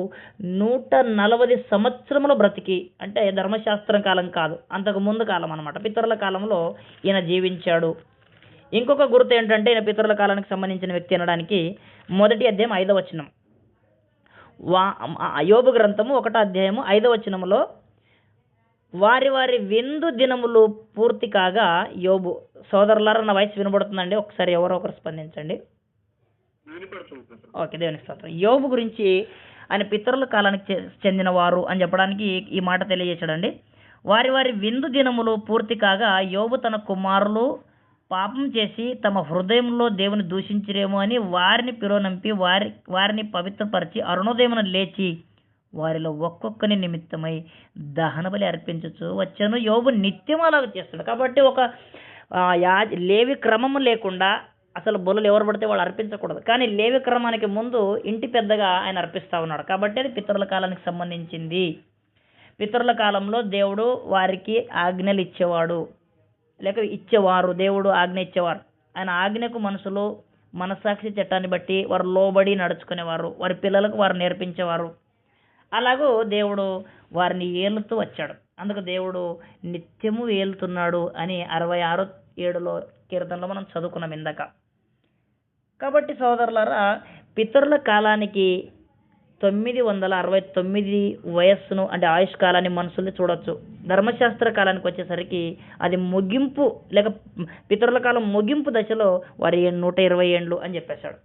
140 సంవత్సరములు బ్రతికి, అంటే ధర్మశాస్త్రం కాలం కాదు, అంతకు ముందు కాలం అనమాట, పితరుల కాలంలో ఈయన జీవించాడు. ఇంకొక గుర్తు ఏంటంటే ఈయన పితరుల కాలానికి సంబంధించిన వ్యక్తి అనడానికి 1వ అధ్యాయం 5వ వచనం. యోబు గ్రంథము 1వ అధ్యాయము 5వ వచనములో వారి వారి విందు దినములు పూర్తి కాగా యోబు. సోదరులారా, నా వయసు వినబడుతుందండి? ఒకసారి ఎవరో ఒకరు స్పందించండి. ఓకే, దేవుని స్తోత్రం. యోబు గురించి ఆయన పితరుల కాలానికి చెందిన వారు అని చెప్పడానికి ఈ మాట తెలియజేశాడండి. వారి వారి విందు దినములు పూర్తి కాగా యోబు తన కుమారులు పాపం చేసి తమ హృదయంలో దేవుని దూషించరేమో అని వారిని పిరోనంపి వారిని పవిత్రపరిచి అరుణోదయమున లేచి వారిలో ఒక్కొక్కని నిమిత్తమై దహన బలి అర్పించచ్చు వచ్చాను. యోబు నిత్యం అలాగ చేస్తాడు. కాబట్టి ఒక లేవి క్రమము లేకుండా అసలు బలులు ఎవరు పడితే వాళ్ళు అర్పించకూడదు. కానీ లేవి క్రమానికి ముందు ఇంటి పెద్దగా ఆయన అర్పిస్తూ ఉన్నాడు. కాబట్టి అది పితరుల కాలానికి సంబంధించింది. పితరుల కాలంలో దేవుడు వారికి ఆజ్ఞలు ఇచ్చేవాడు, లేక ఇచ్చేవారు. దేవుడు ఆజ్ఞ ఇచ్చేవారు. ఆయన ఆజ్ఞకు మనుషులు మనస్సాక్షి చట్టాన్ని బట్టి వారు లోబడి నడుచుకునేవారు. వారి పిల్లలకు వారు నేర్పించేవారు. అలాగూ దేవుడు వారిని ఏలుతూ వచ్చాడు. అందుకు దేవుడు నిత్యము ఏలుతున్నాడు అని 66:7 కీర్తనలో మనం చదువుకున్నాం ఇందాక. కాబట్టి సోదరులారా, పితరుల కాలానికి 969 వయస్సును అంటే ఆయుష్ కాలాన్ని మనుషుల్ని చూడొచ్చు. ధర్మశాస్త్ర కాలానికి వచ్చేసరికి అది ముగింపు, లేక పితరుల కాలం ముగింపు దశలో వారి 120 ఏండ్లు అని చెప్పేశాడు.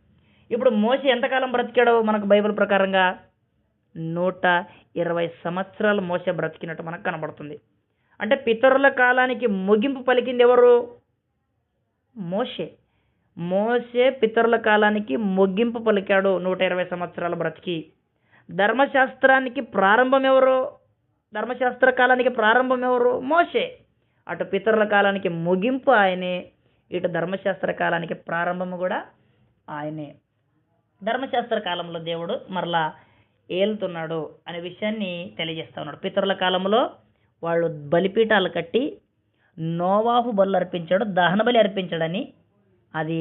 ఇప్పుడు మోషే ఎంతకాలం బ్రతికాడో మనకు బైబిల్ ప్రకారంగా 120 సంవత్సరాలు మోషే బ్రతికినట్టు మనకు కనబడుతుంది. అంటే పితరుల కాలానికి ముగింపు పలికింది ఎవరు? మోషే. మోషే పితరుల కాలానికి ముగింపు పలికాడు 120 సంవత్సరాలు బ్రతికి. ధర్మశాస్త్రానికి ప్రారంభం ఎవరు? ధర్మశాస్త్ర కాలానికి ప్రారంభం ఎవరు? మోషే. అటు పితరుల కాలానికి ముగింపు ఆయనే, ఇటు ధర్మశాస్త్ర కాలానికి ప్రారంభము కూడా ఆయనే. ధర్మశాస్త్ర కాలంలో దేవుడు మరలా ఏలుతున్నాడు అనే విషయాన్ని తెలియజేస్తా ఉన్నాడు. పితరుల కాలంలో వాళ్ళు బలిపీఠాలు కట్టి నోవాహు బలు అర్పించాడు, దహన బలి అర్పించాడని అది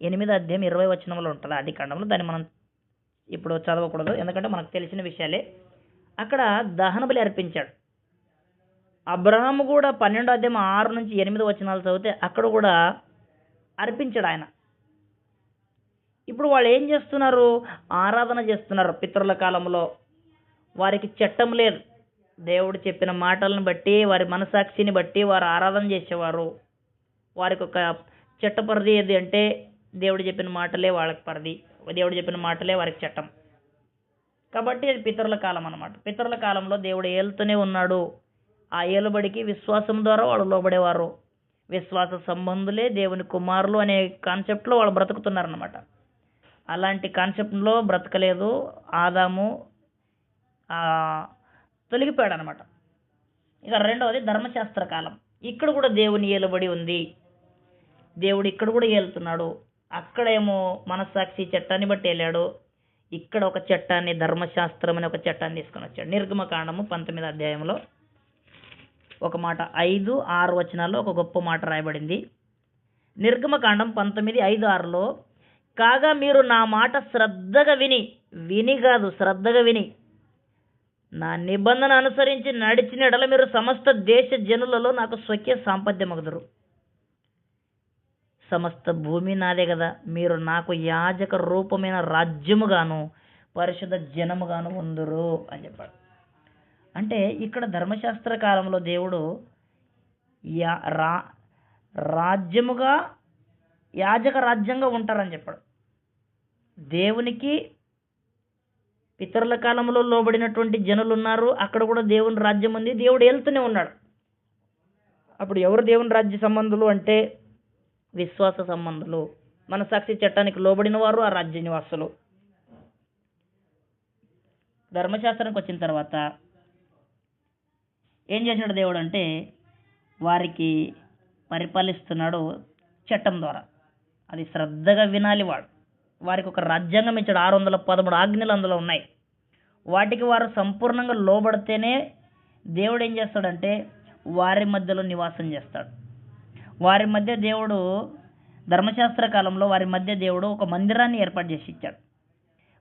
8వ అధ్యాయం 20వ వచనంలో ఉంటుంది ఆదికాండంలో. దాన్ని మనం ఇప్పుడు చదవకూడదు, ఎందుకంటే మనకు తెలిసిన విషయాలే. అక్కడ దహన బలి అర్పించాడు. అబ్రహాము కూడా 12వ అధ్యాయం 6 నుంచి 8 వచనాలు చదివితే అక్కడ కూడా అర్పించాడు ఆయన. ఇప్పుడు వాళ్ళు ఏం చేస్తున్నారు? ఆరాధన చేస్తున్నారు. పితరుల కాలంలో వారికి చట్టం లేదు. దేవుడు చెప్పిన మాటలను బట్టి, వారి మనసాక్షిని బట్టి వారు ఆరాధన చేసేవారు. వారికి ఒక చట్ట పరిధి ఏది అంటే దేవుడు చెప్పిన మాటలే వాళ్ళకి పరిధి, దేవుడు చెప్పిన మాటలే వారికి చట్టం. కాబట్టి అది పితరుల కాలం అన్నమాట. పితరుల కాలంలో దేవుడు ఏలుతూనే ఉన్నాడు. ఆ ఏలుబడికి విశ్వాసం ద్వారా వాళ్ళు లోబడేవారు. విశ్వాస సంబంధులే దేవుని కుమారులు అనే కాన్సెప్ట్లో వాళ్ళు బ్రతుకుతున్నారన్నమాట. అలాంటి కాన్సెప్ట్లో బ్రతకలేదు. ఆదాము తొలగిపోయాడు అనమాట. ఇక రెండవది ధర్మశాస్త్ర కాలం. ఇక్కడ కూడా దేవుని ఏలుబడి ఉంది. దేవుడు ఇక్కడ కూడా ఏలుతున్నాడు. అక్కడేమో మనస్సాక్షి చట్టాన్ని బట్టి వెళ్ళాడు. ఇక్కడ ఒక చట్టాన్ని, ధర్మశాస్త్రం అనే ఒక చట్టాన్ని తీసుకొని వచ్చాడు. నిర్గమకాండము 19వ అధ్యాయంలో ఒక మాట 5, 6 వచనాల్లో ఒక గొప్ప మాట రాయబడింది. నిర్గమకాండం 19:5-6లో, కాగా మీరు నా మాట శ్రద్ధగా శ్రద్ధగా విని నా నిబంధన అనుసరించి నడిచిన ఎడల మీరు సమస్త దేశ జనులలో నాకు స్వకీయ సాంపత్యమగుదురు. సమస్త భూమి నాదే కదా, మీరు నాకు యాజక రూపమైన రాజ్యముగాను పరిశుద్ధ జనముగాను ఉందురు అని చెప్పాడు. అంటే ఇక్కడ ధర్మశాస్త్ర కాలంలో దేవుడు రాజ్యముగా యాజక రాజ్యంగా ఉంటారని చెప్పాడు. దేవునికి పితరుల కాలంలో లోబడినటువంటి జనులు ఉన్నారు, అక్కడ కూడా దేవుని రాజ్యం ఉంది, దేవుడు వెళ్తూనే ఉన్నాడు. అప్పుడు ఎవరు దేవుని రాజ్య సంబంధులు అంటే విశ్వాస సంబంధులు, మనసాక్షి చట్టానికి లోబడిన వారు ఆ రాజ్య నివాసులు. ధర్మశాస్త్రానికి వచ్చిన తర్వాత ఏం చేశాడు దేవుడు అంటే వారికి పరిపాలిస్తున్నాడు చట్టం ద్వారా. అది శ్రద్ధగా వినాలి. వారికి ఒక రాజ్యాంగం ఇచ్చాడు. 613 ఆజ్ఞలు అందులో ఉన్నాయి. వాటికి వారు సంపూర్ణంగా లోబడితేనే దేవుడు ఏం చేస్తాడంటే వారి మధ్యలో నివాసం చేస్తాడు. వారి మధ్య దేవుడు ధర్మశాస్త్ర కాలంలో వారి మధ్య దేవుడు ఒక మందిరాన్ని ఏర్పాటు చేసి ఇచ్చాడు.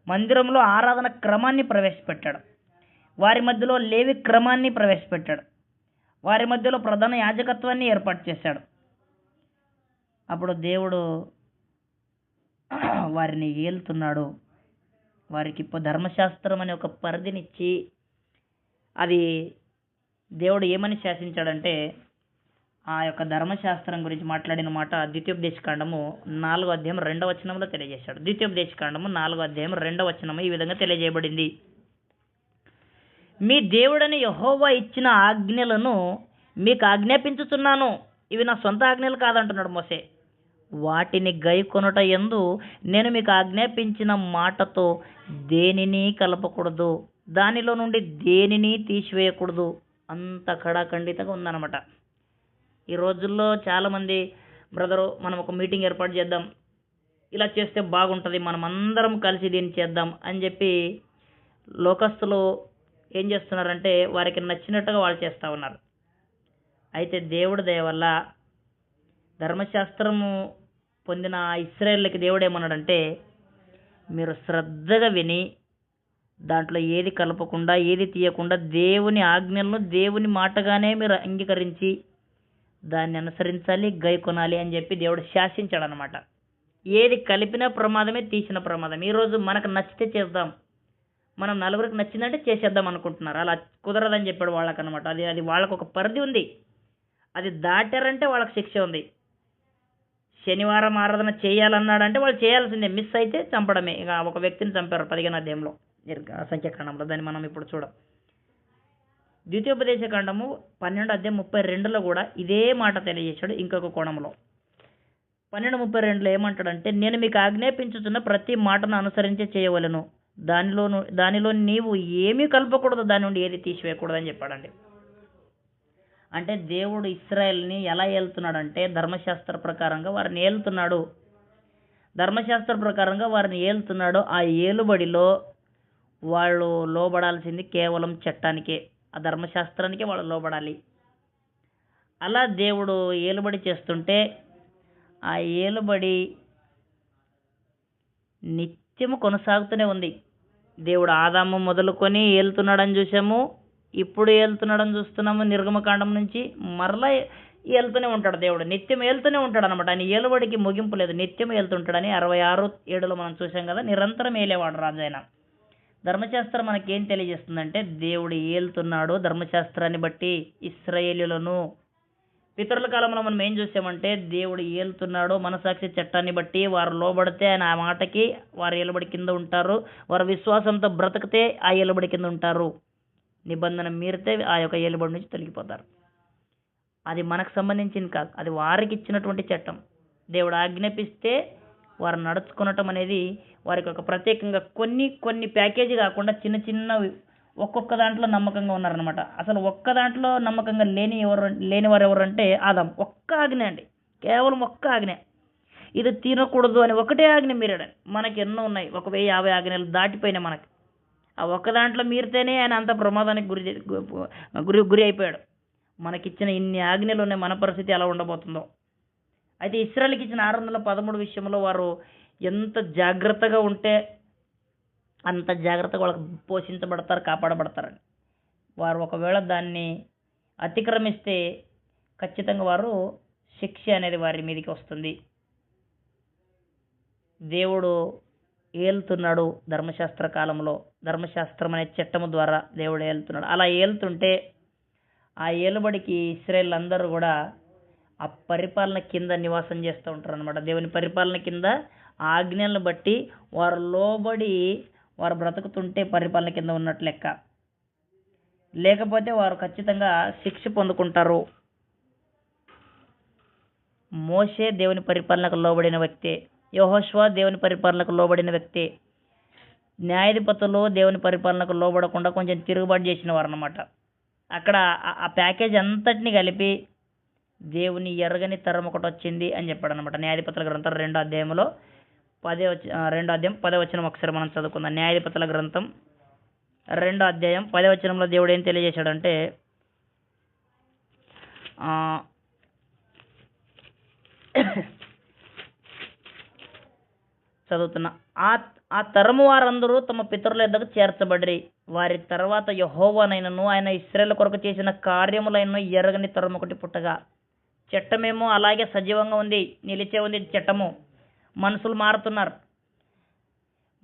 మందిరంలో ఆరాధన క్రమాన్ని ప్రవేశపెట్టాడు. వారి మధ్యలో లేవి క్రమాన్ని ప్రవేశపెట్టాడు. వారి మధ్యలో ప్రధాన యాజకత్వాన్ని ఏర్పాటు చేశాడు. అప్పుడు దేవుడు వారిని ఏలుతున్నాడు. వారికి ధర్మశాస్త్రం అనే ఒక పరిధినిచ్చి, అది దేవుడు ఏమని శాసించాడంటే ఆ యొక్క ధర్మశాస్త్రం గురించి మాట్లాడిన మాట ద్వితీయోపదేశకాండము 4:2 తెలియజేశాడు. ద్వితీయోపదేశకాండము 4:2 ఈ విధంగా తెలియజేయబడింది. మీ దేవుడని యెహోవా ఇచ్చిన ఆజ్ఞలను మీకు ఆజ్ఞాపించుచున్నాను. ఇవి నా సొంత ఆజ్ఞలు కాదంటున్నాడు మోసే. వాటిని గైకొనుట యందు నేను మీకు ఆజ్ఞాపించిన మాటతో దేనిని కలపకూడదు, దానిలో నుండి దేనిని తీసివేయకూడదు. అంత కడాఖండితంగా ఉందన్నమాట. ఈ రోజుల్లో చాలామంది బ్రదరు మనం ఒక మీటింగ్ ఏర్పాటు చేద్దాం, ఇలా చేస్తే బాగుంటుంది, మనం అందరం కలిసి దీన్ని చేద్దాం అని చెప్పి లోకస్తులు ఏం చేస్తున్నారంటే వారికి నచ్చినట్టుగా వాళ్ళు చేస్తూ ఉన్నారు. అయితే దేవుడి దయ వల్ల ధర్మశాస్త్రము పొందిన ఇశ్రాయేలుకి దేవుడు ఏమన్నాడంటే మీరు శ్రద్ధగా విని దాంట్లో ఏది కలపకుండా ఏది తీయకుండా దేవుని ఆజ్ఞలను దేవుని మాటగానే మీరు అంగీకరించి దాన్ని అనుసరించాలి, గైకొనాలి అని చెప్పి దేవుడు శాసించాడు అనమాట. ఏది కలిపినా ప్రమాదమే, తీసిన ప్రమాదం. ఈరోజు మనకు నచ్చితే చేద్దాం, మనం నలుగురికి నచ్చిందంటే చేసేద్దాం అనుకుంటున్నారు. అలా కుదరదని చెప్పాడు వాళ్ళకనమాట. అది వాళ్ళకు ఒక పరిధి ఉంది. అది దాటారంటే వాళ్ళకి శిక్ష ఉంది. శనివారం ఆరాధన చేయాలన్నాడంటే వాళ్ళు చేయాల్సిందే, మిస్ అయితే చంపడమే. ఇక ఒక వ్యక్తిని చంపారు 15వ అధ్యాయంలో సంఖ్యాకాండంలో, దాన్ని మనం ఇప్పుడు చూడం. ద్వితీయోపదేశకాండము 12:32 కూడా ఇదే మాట తెలియజేశాడు ఇంకొక కోణంలో. 12:32 ఏమంటాడంటే నేను మీకు ఆజ్ఞాపించుచున్న ప్రతి మాటను అనుసరించి చేయవలెను, దానిలో నీవు ఏమీ కలపకూడదు, దాని నుండి ఏది తీసివేయకూడదు అని చెప్పాడండి. అంటే దేవుడు ఇశ్రాయేల్ని ఎలా ఏలుతున్నాడంటే ధర్మశాస్త్ర ప్రకారంగా వారిని ఏలుతున్నాడు. ధర్మశాస్త్ర ప్రకారంగా వారిని ఏలుతున్నాడు. ఆ ఏలుబడిలో వాళ్ళు లోబడాల్సింది కేవలం చట్టానికే, ఆ ధర్మశాస్త్రానికే వాళ్ళు లోబడాలి. అలా దేవుడు ఏలుబడి చేస్తుంటే ఆ ఏలుబడి నిత్యము కొనసాగుతూనే ఉంది. దేవుడు ఆదాము మొదలుకొని ఏలుతున్నాడని చూసాము, ఇప్పుడు ఏలుతున్నాడని చూస్తున్నాము. నిర్గమకాండం నుంచి మరలా ఏలుతూనే ఉంటాడు దేవుడు, నిత్యం ఏలుతూనే ఉంటాడు అనమాట. ఆయన ఏలుబడికి ముగింపు లేదు, నిత్యం ఏలుతుంటాడని 66:7 మనం చూసాం కదా. నిరంతరం ఏలేవాడు రాజు ఆయన. ధర్మశాస్త్రం మనకేం తెలియజేస్తుందంటే దేవుడు ఏలుతున్నాడు ధర్మశాస్త్రాన్ని బట్టి ఇశ్రాయేలీయులను. పితరుల కాలంలో మనం ఏం చూసామంటే దేవుడు ఏలుతున్నాడు మనసాక్షి చట్టాన్ని బట్టి. వారు లోబడితే ఆయన ఆ మాటకి వారు ఏలుబడి కింద ఉంటారు, వారు విశ్వాసంతో బ్రతికితే ఆ ఏలుబడి కింద ఉంటారు, నిబంధన మీరితే ఆ యొక్క ఏలుబడి నుంచి తొలగిపోతారు. అది మనకు సంబంధించింది కాదు, అది వారికి ఇచ్చినటువంటి చట్టం. దేవుడు ఆజ్ఞాపిస్తే వారు నడుచుకునటం అనేది వారికి ఒక ప్రత్యేకంగా కొన్ని ప్యాకేజీ కాకుండా చిన్న చిన్నవి ఒక్కొక్క దాంట్లో నమ్మకంగా ఉన్నారనమాట. అసలు ఒక్క దాంట్లో నమ్మకంగా లేని వారు ఎవరంటే ఆదాం. ఒక్క ఆజ్ఞ అండి, కేవలం ఒక్క ఆజ్ఞ, ఇది తినకూడదు అని ఒకటే ఆజ్ఞ మీరాడు. మనకి ఎన్నో ఉన్నాయి, 1050 ఆజ్ఞలు దాటిపోయినాయి మనకి. ఆ ఒక్క దాంట్లో మీరితేనే ఆయన అంత ప్రమాదానికి గురి అయిపోయాడు. మనకిచ్చిన ఇన్ని ఆజ్ఞలు ఉన్నాయి, మన పరిస్థితి ఎలా ఉండబోతుందో. అయితే ఇశ్రాయేలుకి ఇచ్చిన 613 విషయంలో వారు ఎంత జాగ్రత్తగా ఉంటే అంత జాగ్రత్తగా వాళ్ళకి పోషించబడతారు, కాపాడబడతారని. వారు ఒకవేళ దాన్ని అతిక్రమిస్తే ఖచ్చితంగా వారు శిక్ష అనేది వారి మీదకి వస్తుంది. దేవుడు ఏలుతున్నాడు ధర్మశాస్త్ర కాలంలో. ధర్మశాస్త్రం అనే చట్టము ద్వారా దేవుడు ఏలుతున్నాడు. అలా ఏలుతుంటే ఆ ఏలుబడికి ఇశ్రాయేలు అందరూ కూడా ఆ పరిపాలన కింద నివాసం చేస్తూ ఉంటారు అనమాట. దేవుని పరిపాలన కింద ఆజ్ఞలను బట్టి వారు లోబడి వారు బ్రతుకుతుంటే పరిపాలన కింద ఉన్నట్లు లెక్క. లేకపోతే వారు ఖచ్చితంగా శిక్ష పొందుకుంటారు. మోషే దేవుని పరిపాలనకు లోబడిన వ్యక్తే. యెహోషువ దేవుని పరిపాలనకు లోబడిన వ్యక్తే. న్యాయాధిపతులు దేవుని పరిపాలనకు లోబడకుండా కొంచెం తిరుగుబాటు చేసిన వారు అన్నమాట. అక్కడ ఆ ప్యాకేజ్ అంతటిని కలిపి దేవుని ఎరగని తరం ఒకటి వచ్చింది అని చెప్పాడు అనమాట. న్యాయాధిపతుల గ్రంథం 2వ అధ్యాయంలో 2వ అధ్యాయం 10వ వచనం ఒకసారి మనం చదువుకుందాం. న్యాయాధిపతుల గ్రంథం 2వ అధ్యాయం 10వ వచనంలో దేవుడు ఏం తెలియజేశాడంటే, చదువుతున్నా, ఆ తరము వారందరూ తమ పితరుల యొద్దకు చేర్చబడిరి. వారి తర్వాత యెహోవానైనను ఆయన ఇశ్రాయేలు కొరకు చేసిన కార్యములైన ఎరగని తరం ఒకటి పుట్టగా. చట్టమేమో అలాగే సజీవంగా ఉంది, నిలిచే ఉంది చట్టము. మనుషులు మారుతున్నారు.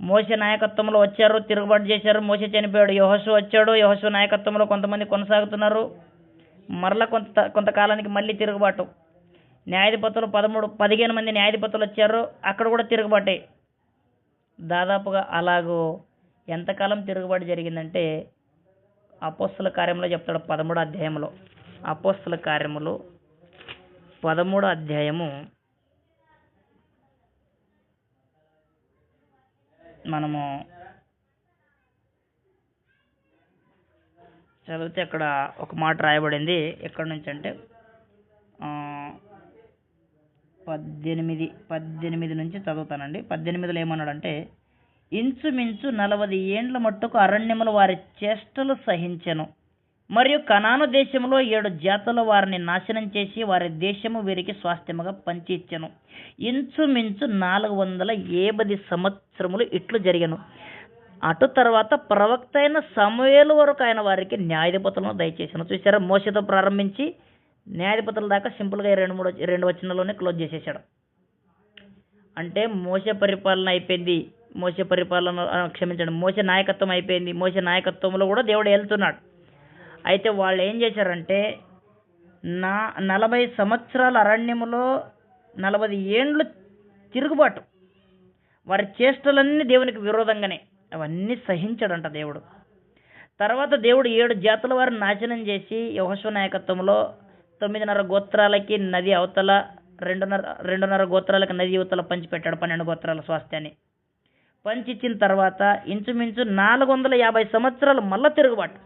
మోషే నాయకత్వంలో వచ్చారు, తిరుగుబాటు చేశారు, మోషే చనిపోయాడు. యెహోషువ వచ్చాడు, యెహోషువ నాయకత్వంలో కొంతమంది కొనసాగుతున్నారు. మరలా కొంతకాలానికి మళ్ళీ తిరుగుబాటు. న్యాయాధిపతులు 15 మంది న్యాయాధిపతులు వచ్చారు, అక్కడ కూడా తిరుగుబాటే. దాదాపుగా అలాగూ ఎంతకాలం తిరుగుబాటు జరిగిందంటే అపోస్తల కార్యంలో చెప్తాడు 13వ అధ్యాయంలో. అపోస్తల కార్యములు 13వ అధ్యాయము మనము చదివితే అక్కడ ఒక మాట రాయబడింది. ఎక్కడి నుంచి అంటే 18 నుంచి చదువుతానండి. 18లో ఏమన్నాడంటే, ఇంచుమించు 40 ఏండ్ల మట్టుకు అరణ్యములు వారి చేష్టలు సహించెను. మరియు కనాను దేశంలో 7 జాతుల వారిని నాశనం చేసి వారి దేశము వీరికి స్వాస్థ్యముగా పంచి ఇచ్చెను. ఇంచుమించు 450 సంవత్సరములు ఇట్లు జరిగెను. అటు తర్వాత ప్రవక్త అయిన సమూయేలు వరకు ఆయన వారికి న్యాయాధిపతులను దయచేసాను. చూసారా, మోషేతో ప్రారంభించి న్యాయాధిపతుల దాకా సింపుల్గా 2 వచనాల్లోనే క్లోజ్ చేసేసాడు. అంటే మోషే పరిపాలన అయిపోయింది, మోషే నాయకత్వం అయిపోయింది. మోషే నాయకత్వంలో కూడా దేవుడు వెళ్తున్నాడు. అయితే వాళ్ళు ఏం చేశారంటే 40 సంవత్సరాల అరణ్యములో 40 ఏండ్లు తిరుగుబాటు, వారి చేష్టలన్నీ దేవునికి విరోధంగానే, అవన్నీ సహించాడంట దేవుడు. తర్వాత దేవుడు 7 జాతుల వారిని నాశనం చేసి యెహోషువ నాయకత్వంలో 9.5 గోత్రాలకి నది అవతల, 2.5 గోత్రాలకి నది అవతల పంచిపెట్టాడు 12 గోత్రాల స్వాస్థ్యాన్ని. పంచిచ్చిన తర్వాత ఇంచుమించు 450 సంవత్సరాలు మళ్ళా తిరుగుబాటు.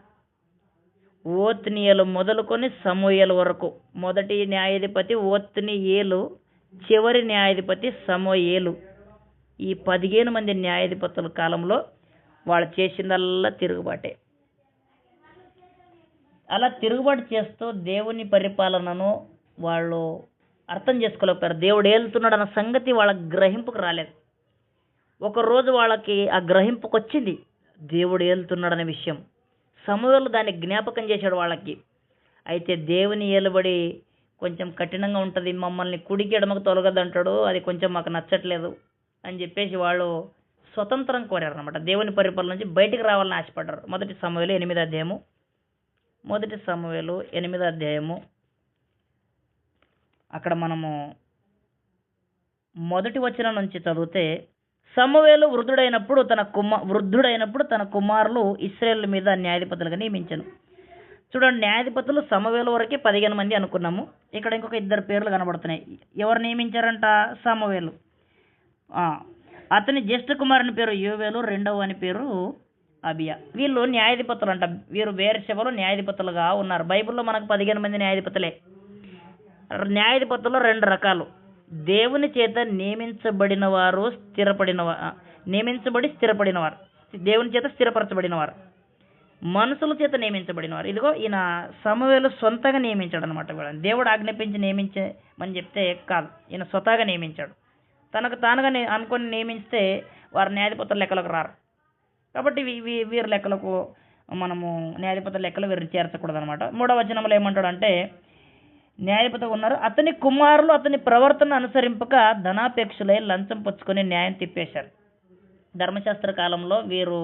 ఓత్నియేలు మొదలుకొని సమూయేలు వరకు. మొదటి న్యాయాధిపతి ఓత్నియేలు, చివరి న్యాయాధిపతి సమూయేలు. ఈ 15 మంది న్యాయాధిపతుల కాలంలో వాళ్ళు చేసిందల్లా తిరుగుబాటే. అలా తిరుగుబాటు చేస్తూ దేవుని పరిపాలనను వాళ్ళు అర్థం చేసుకోలేకపోయారు. దేవుడు ఏలుతున్నాడు అన్న సంగతి వాళ్ళ గ్రహింపుకు రాలేదు. ఒకరోజు వాళ్ళకి ఆ గ్రహింపుకు వచ్చింది దేవుడు ఏలుతున్నాడు అనే విషయం. సమూయేలు దాన్ని జ్ఞాపకం చేశాడు వాళ్ళకి. అయితే దేవుని ఏలుబడి కొంచెం కఠినంగా ఉంటుంది, మమ్మల్ని కుడికి ఎడమకు తొలగదంటాడు, అది కొంచెం మాకు నచ్చట్లేదు అని చెప్పేసి వాళ్ళు స్వతంత్రం కోరారు అనమాట. దేవుని పరిపాలన నుంచి బయటికి రావాలని ఆశపడ్డారు. మొదటి సమూయేలు 8వ అధ్యాయము అక్కడ మనము మొదటి వచనం నుంచి చదివితే, సమూయేలు వృద్ధుడైనప్పుడు తన కుమారులు ఇశ్రాయేలు మీద న్యాయాధిపతులుగా నియమించను. చూడండి, న్యాయాధిపతులు సమూయేలు వరకే 15 మంది అనుకున్నాము. ఇక్కడ ఇంకొక 2 పేర్లు కనబడుతున్నాయి. ఎవరు నియమించారంట? సమూయేలు. అతని జ్యేష్ఠ కుమారుని పేరు యోవేలు, రెండవ అని పేరు అబియా. వీళ్ళు న్యాయాధిపతులు అంట. వీరు బెయేర్షెబాలో న్యాయాధిపతులుగా ఉన్నారు. బైబిల్లో మనకు 15 మంది న్యాయాధిపతులే. న్యాయాధిపతుల్లో 2 రకాలు. దేవుని చేత నియమించబడి స్థిరపడినవారు, దేవుని చేత స్థిరపరచబడినవారు. మనుషుల చేత నియమించబడిన వారు. ఇదిగో ఈయన సమూయేలు సొంతగా నియమించాడు అనమాట వీళ్ళని. దేవుడు ఆజ్ఞాపించి నియమించమని చెప్తే కాదు, ఈయన స్వతహాగా నియమించాడు. తనకు తానుగా అనుకొని నియమిస్తే వారు న్యాయాధిపతుల లెక్కలకు రారు. కాబట్టి వీరి లెక్కలకు మనము న్యాయాధిపతుల లెక్కలు వీరిని చేర్చకూడదు అనమాట. 3వ వచనంలో ఏమంటాడంటే, న్యాయాధిపతి ఉన్నారు, అతని కుమారులు అతని ప్రవర్తన అనుసరింపక ధనాపేక్షలై లంచం పుచ్చుకొని న్యాయం తిప్పేశారు. ధర్మశాస్త్ర కాలంలో వీరు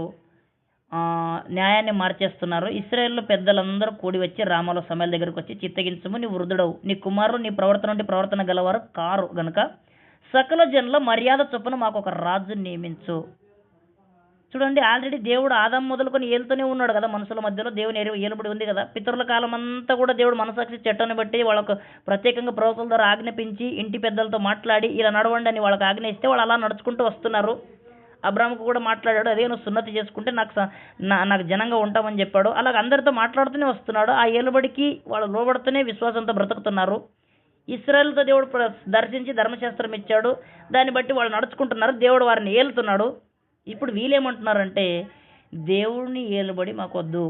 న్యాయాన్ని మార్చేస్తున్నారు. ఇశ్రాయేలు పెద్దలందరూ కూడి వచ్చి రామాలో సమయాల దగ్గరకు వచ్చి, చిత్తగించుము, నీ వృద్ధుడవు, నీ కుమారులు నీ ప్రవర్తన నుండి ప్రవర్తన గలవారు కారు గనుక సకల జనుల మర్యాద చొప్పున మాకు ఒక రాజు నియమించు. చూడండి, ఆల్రెడీ దేవుడు ఆదాం మొదలుకొని ఏలుతూనే ఉన్నాడు కదా, మనుషుల మధ్యలో దేవుని ఏలుబడి ఉంది కదా. పితరుల కాలం అంతా కూడా దేవుడు మనసాక్షి చట్టాన్ని బట్టి వాళ్ళకు ప్రత్యేకంగా ప్రవక్తల ద్వారా ఆజ్ఞాపించి ఇంటి పెద్దలతో మాట్లాడి ఇలా నడవండి అని వాళ్ళకి ఆజ్ఞ ఇస్తే వాళ్ళు అలా నడుచుకుంటూ వస్తున్నారు. అబ్రాహాముకు కూడా మాట్లాడాడు, అదే నువ్వు సున్నతి చేసుకుంటే నాకు జనంగా ఉంటామని చెప్పాడు. అలాగ అందరితో మాట్లాడుతూనే వస్తున్నాడు. ఆ ఏలుబడికి వాళ్ళు లోబడుతూనే విశ్వాసంతో బ్రతుకుతున్నారు. ఇశ్రాయేలుతో దేవుడు దర్శించి ధర్మశాస్త్రం ఇచ్చాడు, దాన్ని బట్టి వాళ్ళు నడుచుకుంటున్నారు. దేవుడు వారిని ఏలుతున్నాడు. ఇప్పుడు వీళ్ళేమంటున్నారంటే, దేవుడిని ఏలుబడి మాకు వద్దు,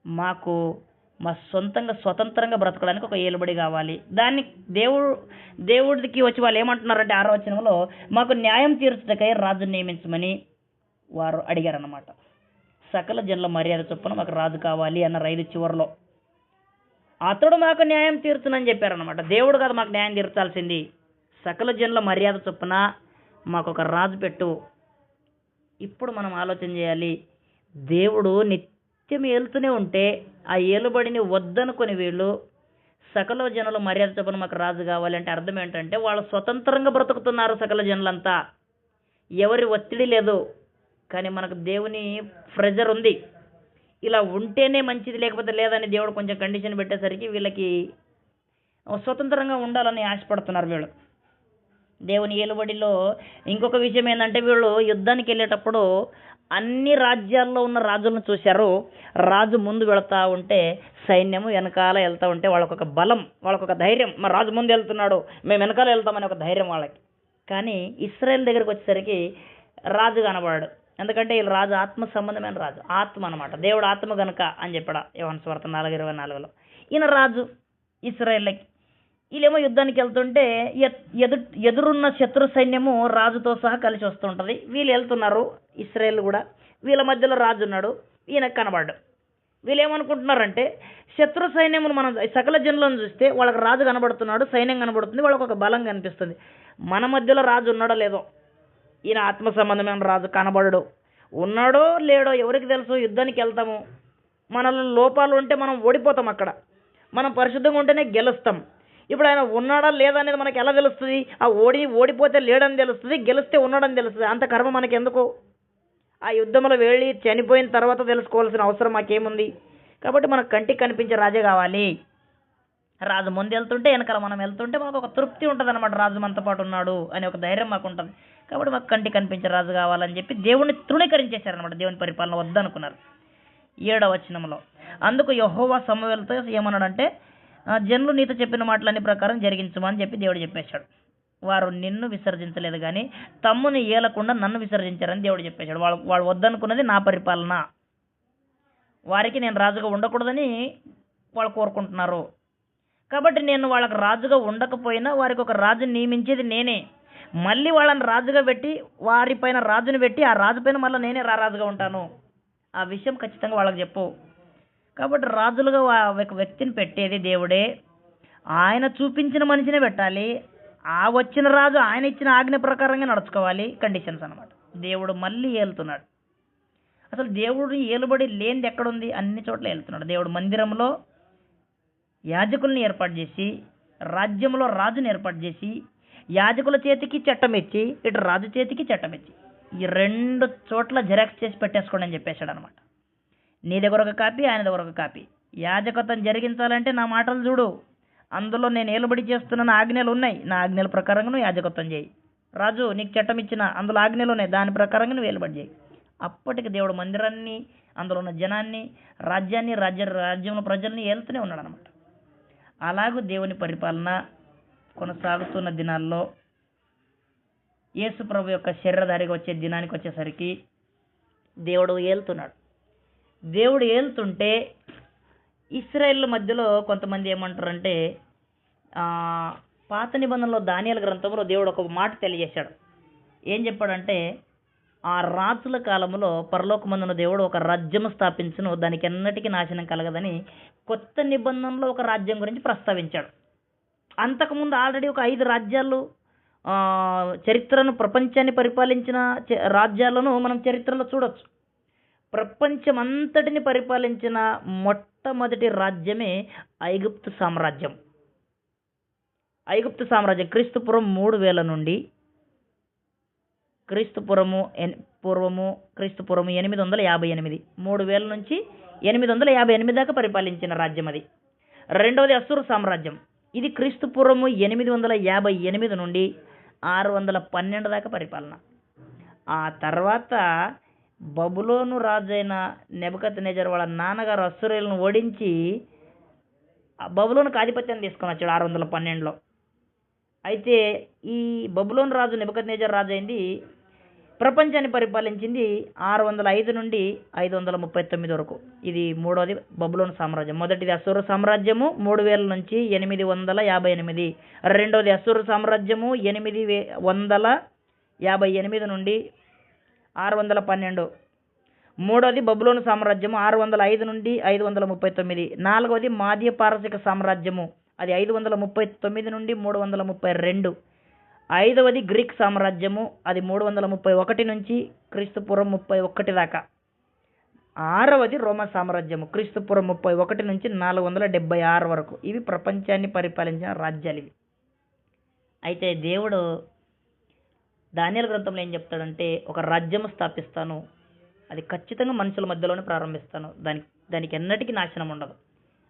మాకు మా సొంతంగా స్వతంత్రంగా బ్రతకడానికి ఒక ఏలుబడి కావాలి. దాన్ని దేవుడికి వచ్చి వాళ్ళు ఏమంటున్నారంటే 6వ వచనంలో, మాకు న్యాయం తీర్చుటకై రాజు నియమించమని వారు అడిగారన్నమాట. సకల జనుల మర్యాద చొప్పున మాకు రాజు కావాలి అన్న 5 చివరిలో అతడు మాకు న్యాయం తీర్చునని చెప్పారనమాట. దేవుడు కాదు మాకు న్యాయం తీర్చాల్సింది, సకల జనుల మర్యాద చొప్పున మాకు ఒక రాజు పెట్టు. ఇప్పుడు మనం ఆలోచన చేయాలి, దేవుడు నిత్యం ఏలుతూనే ఉంటే ఆ ఏలుబడిని వద్దనుకొని వీళ్ళు సకల జనుల మర్యాద చొప్పున మాకు రాజు కావాలి అంటే అర్థం ఏంటంటే, వాళ్ళు స్వతంత్రంగా బ్రతుకుతున్నారు సకల జనులంతా, ఎవరి ఒత్తిడి లేదు. కానీ మనకు దేవుని ప్రెజర్ ఉంది, ఇలా ఉంటేనే మంచిది లేకపోతే లేదని దేవుడు కొంచెం కండిషన్ పెట్టేసరికి వీళ్ళకి స్వతంత్రంగా ఉండాలని ఆశపడుతున్నారు వీళ్ళు. దేవుని ఏలుబడిలో ఇంకొక విషయం ఏంటంటే, వీళ్ళు యుద్ధానికి వెళ్ళేటప్పుడు అన్ని రాజ్యాల్లో ఉన్న రాజులను చూశారు. రాజు ముందు వెళతా ఉంటే సైన్యము వెనకాల వెళ్తూ ఉంటే వాళ్ళకొక బలం, వాళ్ళకొక ధైర్యం. మరి రాజు ముందు వెళ్తున్నాడు, మేము వెనకాల వెళ్తామని ఒక ధైర్యం వాళ్ళకి. కానీ ఇశ్రాయేల్ దగ్గరికి వచ్చేసరికి రాజు కనబడాడు. ఎందుకంటే వీళ్ళు రాజు ఆత్మ సంబంధమైన రాజు, ఆత్మ అనమాట. దేవుడు ఆత్మ గనుక అని చెప్పాడు యోహాను సువార్త 4:24లో. ఈయన రాజు ఇశ్రాయేళ్ళకి. వీళ్ళేమో యుద్ధానికి వెళ్తుంటే ఎదురున్న శత్రు సైన్యము రాజుతో సహా కలిసి వస్తుంటుంది. వీళ్ళు వెళ్తున్నారు, ఇశ్రాయేల్ కూడా. వీళ్ళ మధ్యలో రాజు ఉన్నాడు, ఈయనకు కనబడ్డాడు. వీళ్ళు ఏమనుకుంటున్నారంటే, శత్రు సైన్యమును మనం సకల జనులను చూస్తే వాళ్ళకి రాజు కనబడుతున్నాడు, సైన్యం కనబడుతుంది, వాళ్ళకి ఒక బలం కనిపిస్తుంది. మన మధ్యలో రాజు ఉన్నాడో లేదో, ఈయన ఆత్మ సంబంధమైన రాజు కనబడడు. ఉన్నాడో లేడో ఎవరికి తెలుసు? యుద్ధానికి వెళ్తాము, మనలో లోపాలు ఉంటే మనం ఓడిపోతాం, అక్కడ మనం పరిశుద్ధంగా ఉంటేనే గెలుస్తాం. ఇప్పుడు ఆయన ఉన్నాడా లేదా అనేది మనకి ఎలా తెలుస్తుంది? ఆ ఓడిపోతే లేడని తెలుస్తుంది, గెలిస్తే ఉన్నాడని తెలుస్తుంది. అంత కర్మ మనకి ఎందుకు? ఆ యుద్ధంలో వెళ్ళి చనిపోయిన తర్వాత తెలుసుకోవాల్సిన అవసరం మాకేముంది? కాబట్టి మనకు కంటికి కనిపించే రాజే కావాలి. రాజు ముందు వెళ్తుంటే వెనకాల మనం వెళ్తుంటే మనకు ఒక తృప్తి ఉంటుంది అనమాట, రాజు మనతో పాటు ఉన్నాడు అని ఒక ధైర్యం మాకు ఉంటుంది. కాబట్టి మాకు కంటికి కనిపించే రాజు కావాలని చెప్పి దేవుడిని తృణీకరించేశారనమాట. దేవుని పరిపాలన వద్దనుకున్నారు. 7వ వచనంలో, అందుకు యెహోవా సమూయేలుతో ఏమన్నాడంటే, జనులు నీతో చెప్పిన మాటలన్నీ ప్రకారం జరిగించమని చెప్పి దేవుడు చెప్పేశాడు. వారు నిన్ను విసర్జించలేదు కానీ తమ్ముని ఏలకుండా నన్ను విసర్జించారని దేవుడు చెప్పేశాడు. వాళ్ళు వద్దనుకున్నది నా పరిపాలన, వారికి నేను రాజుగా ఉండకూడదని వాళ్ళు కోరుకుంటున్నారు. కాబట్టి నేను వాళ్ళకి రాజుగా ఉండకపోయినా వారికి ఒక రాజుని నియమించేది నేనే. మళ్ళీ వాళ్ళని రాజుగా పెట్టి వారిపైన రాజుని పెట్టి ఆ రాజుపైన మళ్ళీ నేనే రాజుగా ఉంటాను. ఆ విషయం ఖచ్చితంగా వాళ్ళకి చెప్పు. కాబట్టి రాజులుగా ఒక వ్యక్తిని పెట్టేది దేవుడే. ఆయన చూపించిన మనిషినే పెట్టాలి. ఆ వచ్చిన రాజు ఆయన ఇచ్చిన ఆజ్ఞ ప్రకారంగా నడుచుకోవాలి. కండిషన్స్ అనమాట. దేవుడు మళ్ళీ ఏలుతున్నాడు. అసలు దేవుడు ఏలుబడి లేనిది ఎక్కడుంది? అన్ని చోట్ల ఏలుతున్నాడు. దేవుడు మందిరంలో యాజకుల్ని ఏర్పాటు చేసి, రాజ్యంలో రాజుని ఏర్పాటు చేసి, యాజకుల చేతికి చట్టం ఇచ్చి, ఇటు రాజు చేతికి చట్టం ఇచ్చి, ఈ 2 చోట్ల జెరాక్స్ చేసి పెట్టేసుకోండి అని చెప్పేశాడు అనమాట. నీ దగ్గర ఒక కాపీ, ఆయన దగ్గర ఒక కాపీ. యాజకత్వం జరిగించాలంటే నా మాటలు చూడు, అందులో నేను ఏలుబడి చేస్తున్న ఆజ్ఞలు ఉన్నాయి, నా ఆజ్ఞల ప్రకారంగా నువ్వు యాజకత్వం చేయి. రాజు నీకు చట్టం ఇచ్చిన అందులో ఆజ్ఞలు ఉన్నాయి, దాని ప్రకారంగా నువ్వు ఏలుబడి చేయి. అప్పటికి దేవుడు మందిరాన్ని, అందులో ఉన్న జనాన్ని, రాజ్యాన్ని, రాజ్యంలో ప్రజల్ని ఏలుతూనే ఉన్నాడు అనమాట. అలాగూ దేవుని పరిపాలన కొనసాగుతున్న దినాల్లో యేసు ప్రభు యొక్క శరీరధారిగా వచ్చే దినానికి వచ్చేసరికి దేవుడు ఏలుతున్నాడు. దేవుడు ఏలుతుంటే ఇశ్రాయేల్ మధ్యలో కొంతమంది ఏమంటారంటే ఆ, పాత నిబంధనలో దానియేలు గ్రంథంలో దేవుడు ఒక మాట తెలియజేశాడు. ఏం చెప్పాడంటే ఆ రాజుల కాలంలో పరలోకమందున దేవుడు ఒక రాజ్యం స్థాపించును, దానికి ఎన్నటికీ నాశనం కలగదని కొత్త నిబంధనలో ఒక రాజ్యం గురించి ప్రస్తావించాడు. అంతకుముందు ఆల్రెడీ ఒక 5 రాజ్యాలు ఆ, చరిత్రను ప్రపంచాన్ని పరిపాలించిన రాజ్యాలను మనం చరిత్రలో చూడొచ్చు. ప్రపంచం అంతటిని పరిపాలించిన మొట్టమొదటి రాజ్యమే ఐగుప్తు సామ్రాజ్యం. ఐగుప్తు సామ్రాజ్యం క్రీస్తుపురం 3000 నుండి పూర్వము క్రీస్తుపురం 858, 3000 నుంచి 858 దాకా పరిపాలించిన రాజ్యం అది. రెండవది అస్సూరు సామ్రాజ్యం. ఇది క్రీస్తుపురము 858 నుండి 612 దాకా పరిపాలన. ఆ తర్వాత బబులోను రాజైన నెబుకద్నెజర్ వాళ్ళ నాన్నగారు అస్సూరీయులను ఓడించి బబులోనుకు ఆధిపత్యం తీసుకొని వచ్చాడు 612లో. అయితే ఈ బబులోను రాజు నెబుకద్నెజర్ రాజు అయింది, ప్రపంచాన్ని పరిపాలించింది 605 నుండి 539 వరకు. ఇది మూడోది బబులోను సామ్రాజ్యం. మొదటిది అస్సూరు సామ్రాజ్యము 3000 నుంచి 858, రెండోది అస్సూరు సామ్రాజ్యము 858 నుండి 612, మూడోది బబులోను సామ్రాజ్యము 605 నుండి 539, నాలుగవది మాధ్య పారసిక సామ్రాజ్యము, అది 539 నుండి 332, ఐదవది గ్రీక్ సామ్రాజ్యము, అది 331 నుంచి క్రీస్తుపురం 31 దాకా, ఆరవది రోమా సామ్రాజ్యము క్రీస్తుపురం 31 నుంచి 476 వరకు. ఇవి ప్రపంచాన్ని పరిపాలించిన రాజ్యాలు ఇవి. అయితే దేవుడు దానియేలు గ్రంథంలో ఏం చెప్తాడంటే ఒక రాజ్యం స్థాపిస్తాను, అది ఖచ్చితంగా మనుషుల మధ్యలోనే ప్రారంభిస్తాను, దానికి ఎన్నటికీ నాశనం ఉండదు.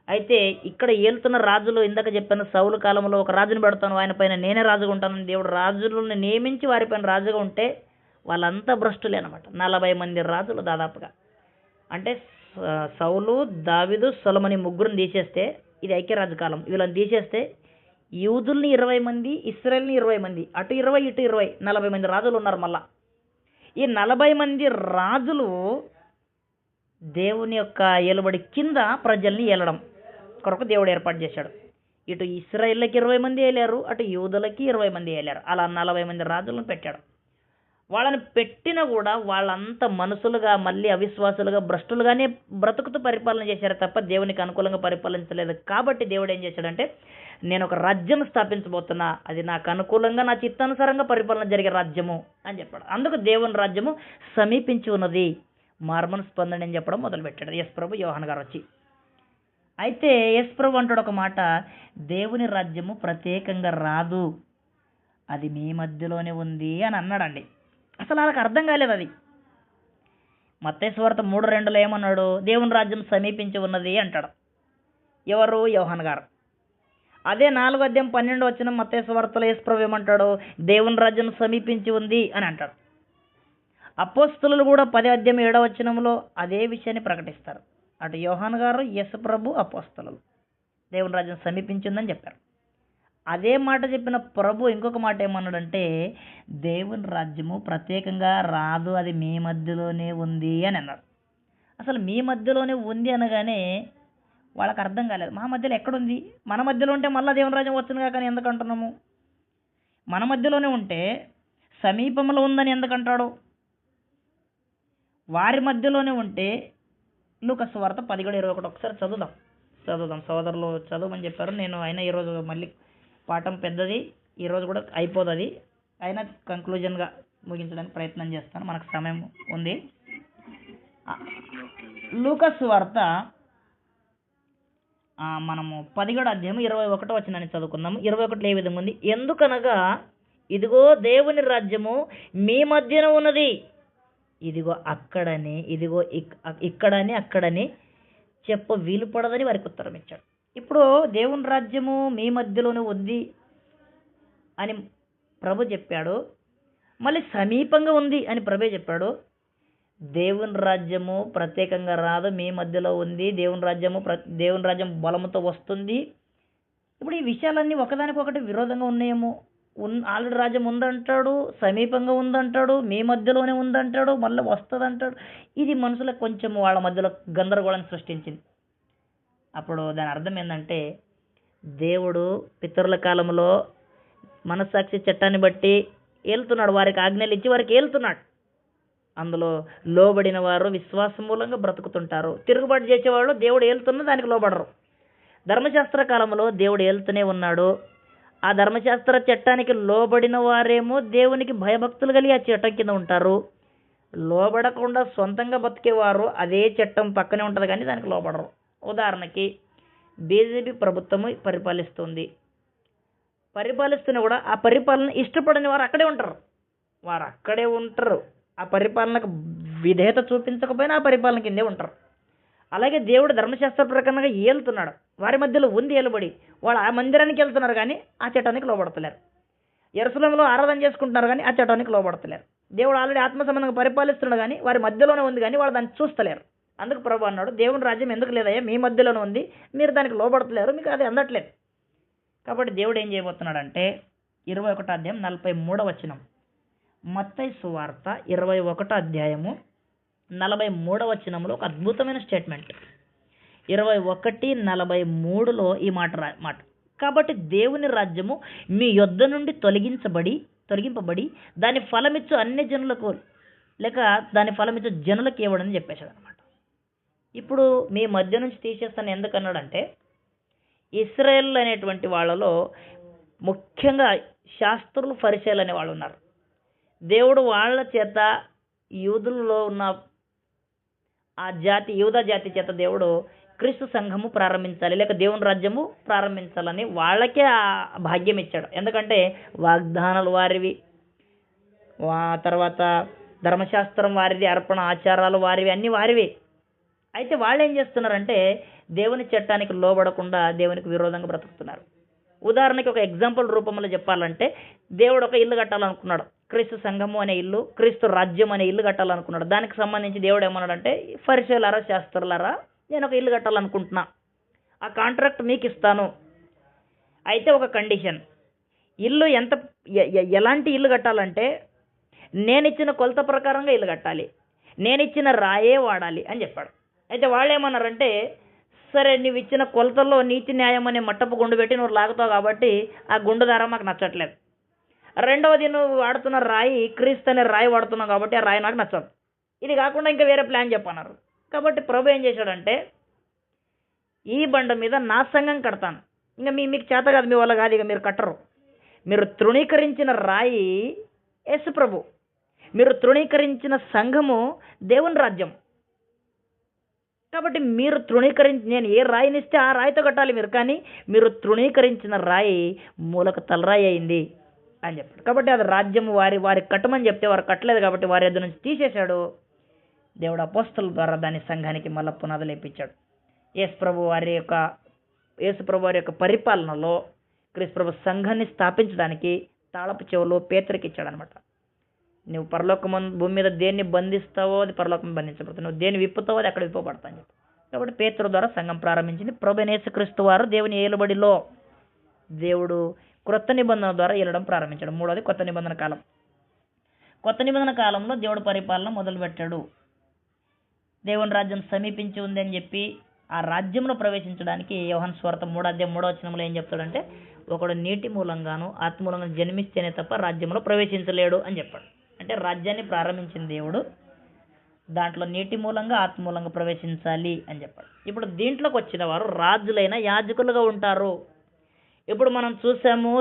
అయితే ఇక్కడ ఏలుతున్న రాజులు, ఇందాక చెప్పాను సౌలు కాలంలో ఒక రాజుని పెడతాను, ఆయన పైన నేనే రాజుగా ఉంటానని దేవుడు రాజులను నియమించి వారిపైన రాజుగా ఉంటే వాళ్ళంతా భ్రష్టులే అనమాట. 40 మంది రాజులు దాదాపుగా. అంటే సౌలు, దావీదు, సొలొమోను ముగ్గురిని తీసేస్తే ఇది ఐక్యరాజు కాలం. వీళ్ళని తీసేస్తే యూదుల్ని 20 మంది, ఇశ్రాయేల్ని 20 మంది, అటు 20 ఇటు 20, 40 మంది రాజులు ఉన్నారు. మళ్ళా ఈ 40 మంది రాజులు దేవుని యొక్క ఏలుబడి కింద ప్రజల్ని ఏలడం కొరకు దేవుడు ఏర్పాటు చేశాడు. ఇటు ఇశ్రాయేళ్ళకి 20 మంది ఏలారు, అటు యూదులకి 20 మంది ఏలారు. అలా 40 మంది రాజులను పెట్టాడు. వాళ్ళని పెట్టినా కూడా వాళ్ళంతా మనుషులుగా మళ్ళీ అవిశ్వాసులుగా భ్రష్టులుగానే బ్రతుకుతూ పరిపాలన చేశారు తప్ప దేవునికి అనుకూలంగా పరిపాలించలేదు. కాబట్టి దేవుడు ఏం చేశాడంటే నేను ఒక రాజ్యం స్థాపించబోతున్నా, అది నాకు అనుకూలంగా నా చిత్తానుసారంగా పరిపాలన జరిగే రాజ్యము అని చెప్పాడు. అందుకు దేవుని రాజ్యము సమీపించి ఉన్నది, మార్మన్స్ పొందండి అని చెప్పడం మొదలుపెట్టాడు యేసు ప్రభు యోహాను గారు వచ్చి. అయితే యేసు ప్రభు అంటాడు ఒక మాట, దేవుని రాజ్యము ప్రత్యేకంగా రాదు, అది మీ మధ్యలోనే ఉంది అని అన్నాడండి. అసలు వాళ్ళకి అర్థం కాలేదు అది. మత్తయి సువార్త 3:2లో ఏమన్నాడు, దేవుని రాజ్యం సమీపించి ఉన్నది అంటాడు. ఎవరు? యోహాను గారు. అదే 4:12 మత్తయి సువార్తలో యేసు ప్రభు ఏమంటాడు, దేవుని రాజ్యం సమీపించి ఉంది అని అంటాడు. అపోస్తలులు కూడా 10:7 అదే విషయాన్ని ప్రకటిస్తారు. అటు యోహాను గారు, యేసు ప్రభు, అపోస్తలులు దేవుని రాజ్యం సమీపించిందని చెప్పారు. అదే మాట చెప్పిన ప్రభు ఇంకొక మాట ఏమన్నాడంటే దేవుని రాజ్యము ప్రత్యేకంగా రాదు, అది మీ మధ్యలోనే ఉంది అని అన్నాడు. అసలు మీ మధ్యలోనే ఉంది అనగానే వాళ్ళకి అర్థం కాలేదు. మా మధ్యలో ఎక్కడుంది? మన మధ్యలో ఉంటే మళ్ళీ దేవుని రాజ్యం వచ్చిందిగా, కానీ ఎందుకు అంటున్నాము? మన మధ్యలోనే ఉంటే సమీపంలో ఉందని ఎందుకంటాడు? వారి మధ్యలోనే ఉంటే లూకా సువార్త 10:21 ఒకసారి చదువుదాం. సోదరులు చదవమని చెప్పారు. నేను అయినా ఈరోజు మళ్ళీ పాఠం పెద్దది, ఈరోజు కూడా అయిపోదు అది, అయినా కంక్లూజన్గా ముగించడానికి ప్రయత్నం చేస్తాను, మనకు సమయం ఉంది. లూకా సువార్త మనము 10:21 చదువుకుందాము. 21 ఏ విధంగా ఉంది, ఎందుకనగా ఇదిగో దేవుని రాజ్యము మీ మధ్యన ఉన్నది, ఇదిగో అక్కడని, ఇదిగో ఇక్కడని, అక్కడని చెప్ప వీలు పడదని వారికి ఉత్తరం ఇచ్చాడు. ఇప్పుడు దేవుని రాజ్యము మీ మధ్యలోనే ఉంది అని ప్రభు చెప్పాడు, మళ్ళీ సమీపంగా ఉంది అని ప్రభు చెప్పాడు. దేవుని రాజ్యము ప్రత్యేకంగా రాదు, మీ మధ్యలో ఉంది. దేవుని రాజ్యం బలముతో వస్తుంది. ఇప్పుడు ఈ విషయాలన్నీ ఒకదానికొకటి విరోధంగా ఆల్రెడీ రాజ్యం ఉందంటాడు, సమీపంగా ఉందంటాడు, మీ మధ్యలోనే ఉందంటాడు, మళ్ళీ వస్తుంది అంటాడు. ఇది మనుషులకు కొంచెం వాళ్ళ మధ్యలో గందరగోళాన్ని సృష్టించింది. అప్పుడు దాని అర్థం ఏంటంటే, దేవుడు పితరుల కాలంలో మనస్సాక్షి చట్టాన్ని బట్టి ఏలుతున్నాడు, వారికి ఆజ్ఞలు ఇచ్చి వారికి ఏలుతున్నాడు. అందులో లోబడిన వారు విశ్వాసం మూలంగా బ్రతుకుతుంటారు. తిరుగుబాటు చేసేవాళ్ళు దేవుడు ఏలుతున్న దానికి లోబడరు. ధర్మశాస్త్ర కాలంలో దేవుడు ఏలుతూనే ఉన్నాడు. ఆ ధర్మశాస్త్ర చట్టానికి లోబడిన వారేమో దేవునికి భయభక్తులు కలిగి ఆ చట్టం కింద ఉంటారు. లోబడకుండా సొంతంగా బతికేవారు అదే చట్టం పక్కనే ఉంటుంది కానీ దానికి లోబడరు. ఉదాహరణకి బీజేపీ ప్రభుత్వము పరిపాలిస్తున్నా కూడా ఆ పరిపాలన ఇష్టపడని వారు అక్కడే ఉంటారు. ఆ పరిపాలనకు విధేయత చూపించకపోయినా ఆ పరిపాలన కిందే ఉంటారు. అలాగే దేవుడు ధర్మశాస్త్ర ప్రకారంగా ఏలుతున్నాడు, వారి మధ్యలో ఉంది ఏలుబడి. వాళ్ళు ఆ మందిరానికి వెళ్తున్నారు కానీ ఆ చట్టానికి లోబడతలేరు. యెరూషలేములో ఆరాధన చేసుకుంటున్నారు కానీ ఆ చట్టానికి లోబడతలేరు. దేవుడు ఆల్రెడీ ఆత్మ సంబంధంగా పరిపాలిస్తున్నాడు కానీ వారి మధ్యలోనే ఉంది కానీ వాళ్ళు దాన్ని చూస్తలేరు. అందుకు ప్రభు అన్నాడు, దేవుని రాజ్యం ఎందుకు లేదయ్యా, మీ మధ్యలోనే ఉంది, మీరు దానికి లోబడతలేరు, మీకు అది అందట్లేదు. కాబట్టి దేవుడు ఏం చేయబోతున్నాడంటే 21వ అధ్యాయం 43వ వచనం, మత్తయి సువార్త 21వ అధ్యాయము 43వ వచనంలో ఒక అద్భుతమైన స్టేట్మెంట్. 21:43లో ఈ మాట. కాబట్టి దేవుని రాజ్యము మీ యొద్ద నుండి తొలగింపబడి దాని ఫలమిచ్చు అన్ని జనులకు లేక దాని ఫలమిచ్చు జనులకు ఇవ్వడని చెప్పేశాడు అనమాట. ఇప్పుడు మీ మధ్య నుంచి తీసేస్తాను ఎందుకన్నాడంటే, ఇశ్రాయేల్ అనేటువంటి వాళ్ళలో ముఖ్యంగా శాస్త్రులు ఫరిసీయులు అనే వాళ్ళు ఉన్నారు. దేవుడు వాళ్ళ చేత యూదులలో ఉన్న యూదా జాతి చేత దేవుడు క్రీస్తు సంఘము ప్రారంభించాలి లేక దేవుని రాజ్యము ప్రారంభించాలని వాళ్ళకే ఆ భాగ్యం ఇచ్చాడు. ఎందుకంటే వాగ్దానాలు వారివి, తర్వాత ధర్మశాస్త్రం వారిది, అర్పణ ఆచారాలు వారివి, అన్నీ వారివి. అయితే వాళ్ళు ఏం చేస్తున్నారంటే దేవుని చట్టానికి లోబడకుండా దేవునికి విరోధంగా బ్రతుకుతున్నారు. ఉదాహరణకి ఒక ఎగ్జాంపుల్ రూపంలో చెప్పాలంటే, దేవుడు ఒక ఇల్లు కట్టాలనుకున్నాడు, క్రీస్తు సంఘము అనే ఇల్లు, క్రీస్తు రాజ్యం అనే ఇల్లు కట్టాలనుకున్నాడు. దానికి సంబంధించి దేవుడు ఏమన్నాడంటే, ఫరిసీయులారా శాస్త్రులారా నేను ఒక ఇల్లు కట్టాలనుకుంటున్నా, ఆ కాంట్రాక్ట్ మీకు ఇస్తాను. అయితే ఒక కండిషన్, ఇల్లు ఎలాంటి ఇల్లు కట్టాలంటే నేను ఇచ్చిన కొలత ప్రకారంగా ఇల్లు కట్టాలి, నేను ఇచ్చిన రాయే వాడాలి అని చెప్పాడు. అయితే వాళ్ళు ఏమన్నారంటే, సరే నువ్వు ఇచ్చిన కొలతల్లో నీతి న్యాయం అనే మట్టపు గుండు పెట్టి నువ్వు లాగుతావు కాబట్టి ఆ గుండు ధర మాకు నచ్చట్లేదు. రెండవది, నువ్వు వాడుతున్న రాయి క్రీస్తు అనే రాయి వాడుతున్నావు కాబట్టి ఆ రాయి నాకు నచ్చదు. ఇది కాకుండా ఇంకా వేరే ప్లాన్ చెప్పన్నారు. కాబట్టి ప్రభు ఏం చేశాడంటే, ఈ బండ మీద నా సంఘం కడతాను, ఇంకా మీకు చేత కాదు, మీ వల్ల కాదు, ఇక మీరు కట్టరు. మీరు తృణీకరించిన రాయి యేసు ప్రభు, మీరు తృణీకరించిన సంఘము దేవుని రాజ్యం. కాబట్టి మీరు నేను ఏ రాయినిస్తే ఆ రాయితో కట్టాలి మీరు, కానీ మీరు తృణీకరించిన రాయి మూలకు తలరాయి అయింది అని చెప్పాడు. కాబట్టి అది రాజ్యం వారి కట్టమని చెప్తే వారు కట్టలేదు కాబట్టి వారి ఎదురు నుంచి తీసేశాడు. దేవుడు అపోస్తల ద్వారా దాని సంఘానికి మళ్ళీ పునాదులు వేయించాడు. యేసు ప్రభు వారి యొక్క పరిపాలనలో క్రీస్తు ప్రభు సంఘాన్ని స్థాపించడానికి తాళపు చెవులు పేతురుకి ఇచ్చాడు అనమాట. నువ్వు పరలోకమందు భూమి మీద దేన్ని బంధిస్తావో అది పరలోకం బంధించబడుతుంది, నువ్వు దేన్ని విప్పుతావో అది అక్కడ విప్పబడతా అని చెప్పి. కాబట్టి పేతురు ద్వారా సంఘం ప్రారంభించింది. ప్రభువైన యేసుక్రీస్తు వారు దేవుని ఏలుబడిలో దేవుడు క్రొత్త నిబంధన ద్వారా ఏలడం ప్రారంభించాడు. మూడవది కొత్త నిబంధన కాలం. కొత్త నిబంధన కాలంలో దేవుడు పరిపాలన మొదలుపెట్టాడు. దేవుని రాజ్యం సమీపించి ఉంది అని చెప్పి ఆ రాజ్యంలో ప్రవేశించడానికి యోహాను సువార్త 3:3 ఏం చెప్తాడంటే, ఒకడు నీటి మూలంగాను ఆత్మ మూలంగా జన్మిస్తేనే తప్ప రాజ్యంలో ప్రవేశించలేడు అని చెప్పాడు. అంటే రాజ్యాన్ని ప్రారంభించిన దేవుడు దాంట్లో నీటి మూలంగా ఆత్మ మూలంగా ప్రవేశించాలి అని చెప్పాడు. ఇప్పుడు దీంట్లోకి వచ్చిన వారు రాజులైన యాజకులుగా ఉంటారు. ఇప్పుడు మనం చూసాము,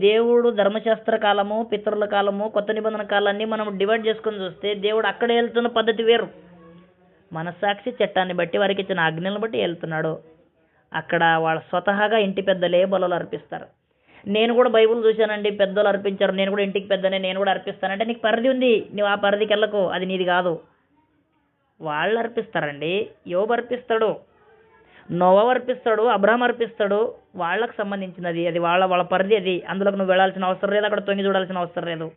దేవుడు ధర్మశాస్త్ర కాలము, పితరుల కాలము, కొత్త నిబంధన కాలాన్ని మనం డివైడ్ చేసుకొని చూస్తే దేవుడు అక్కడ వెళ్తున్న పద్ధతి వేరు. మనస్సాక్షి చట్టాన్ని బట్టి వారికి ఇచ్చిన ఆజ్ఞలను బట్టి వెళ్తున్నాడు. అక్కడ వాళ్ళ స్వతహాగా ఇంటి పెద్దలే బలులు అర్పిస్తారు. నేను కూడా బైబుల్ చూశానండి, పెద్దలు అర్పించారు, నేను కూడా ఇంటికి పెద్దనే, నేను కూడా అర్పిస్తానంటే నీకు పరిధి ఉంది, నువ్వు ఆ పరిధికి వెళ్ళకు, అది నీది కాదు. వాళ్ళు అర్పిస్తారండి. యోబు అర్పిస్తాడు, నోవా అర్పిస్తాడు, అబ్రహాం అర్పిస్తాడు, వాళ్ళకు సంబంధించినది అది, వాళ్ళ పరిధి అది. అందులోకి నువ్వు వెళ్ళాల్సిన అవసరం లేదు, అక్కడ తొంగి చూడాల్సిన అవసరం లేదు.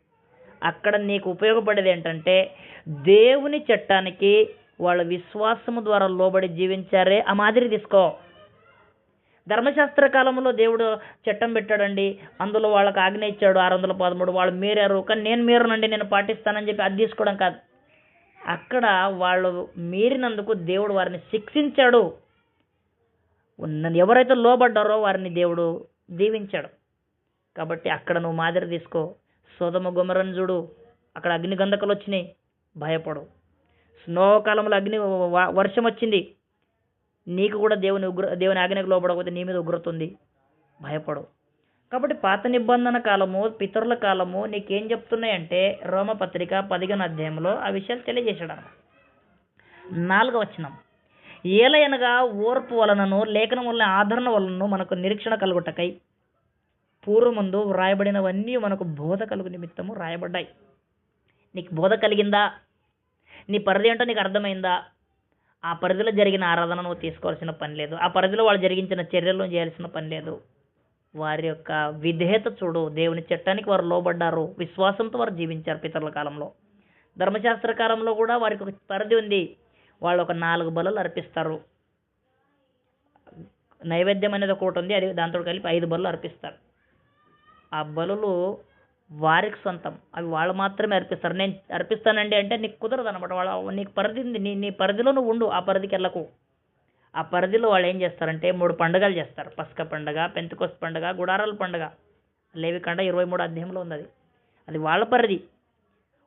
అక్కడ నీకు ఉపయోగపడేది ఏంటంటే దేవుని చట్టానికి వాళ్ళ విశ్వాసము ద్వారా లోబడి జీవించారే ఆ మాదిరి తీసుకో. ధర్మశాస్త్ర కాలంలో దేవుడు చట్టం పెట్టాడండి, అందులో వాళ్ళకి ఆజ్ఞ ఇచ్చాడు 613, వాళ్ళు మీరారు, కానీ నేను మీరనండి, నేను పాటిస్తానని చెప్పి అది తీసుకోవడం కాదు. అక్కడ వాళ్ళు మీరినందుకు దేవుడు వారిని శిక్షించాడు. ఎవరైతే లోబడ్డారో వారిని దేవుడు దీవించాడు. కాబట్టి అక్కడ నువ్వు మాదిరి తీసుకో. సొదొమ గొమొర్రాను చూడు, అక్కడ అగ్ని గంధకాలు వచ్చినాయి, భయపడు. స్నోకాలంలో వర్షం వచ్చింది, నీకు కూడా దేవుని ఆజ్ఞకు లోబడకపోతే నీ మీద ఉగ్రత ఉంది, భయపడు. కాబట్టి పాత నిబంధన కాలము, పితరుల కాలము నీకేం చెప్తున్నాయంటే రోమపత్రిక 15వ అధ్యాయంలో ఆ విషయాలు తెలియజేశాడు. 4వ వచనం, ఏలయనగా ఓర్పు వలనను లేఖనం వలన ఆదరణ వలన మనకు నిరీక్షణ కలుగుటకై పూర్వముందు వ్రాయబడినవన్నీ మనకు బోధ కలుగు నిమిత్తము రాయబడ్డాయి. నీకు బోధ కలిగిందా? నీ పరిధి ఏంటో నీకు అర్థమైందా? ఆ పరిధిలో జరిగిన ఆరాధన నువ్వు తీసుకోవాల్సిన పని లేదు, ఆ పరిధిలో వాళ్ళు జరిగించిన చర్యలను చేయాల్సిన పని లేదు. వారి యొక్క విధేయత చూడు. దేవుని చట్టానికి వారు లోబడ్డారు, విశ్వాసంతో వారు జీవించారు. పితరుల కాలంలో, ధర్మశాస్త్ర కాలంలో కూడా వారికి ఒక పరిధి ఉంది. వాళ్ళు ఒక 4 బలులు అర్పిస్తారు. నైవేద్యం అనేది ఒకటి ఉంది, అది దాంతో కలిపి 5 బలులు అర్పిస్తారు. ఆ బలులు వారికి సొంతం, అవి వాళ్ళు మాత్రమే అర్పిస్తారు. నేను అర్పిస్తానండి అంటే నీకు కుదరదు అనమాట. నీకు పరిధి ఉంది, నీ పరిధిలో నువ్వు ఉండు, ఆ పరిధికి వెళ్ళకు. ఆ పరిధిలో వాళ్ళు ఏం చేస్తారంటే 3 పండుగలు చేస్తారు. పస్కా పండుగ, పెంతెకొస్తు పండుగ, గుడారాల పండుగ. లేవికాండ 23వ అధ్యాయంలో ఉంది. అది వాళ్ళ పరిధి.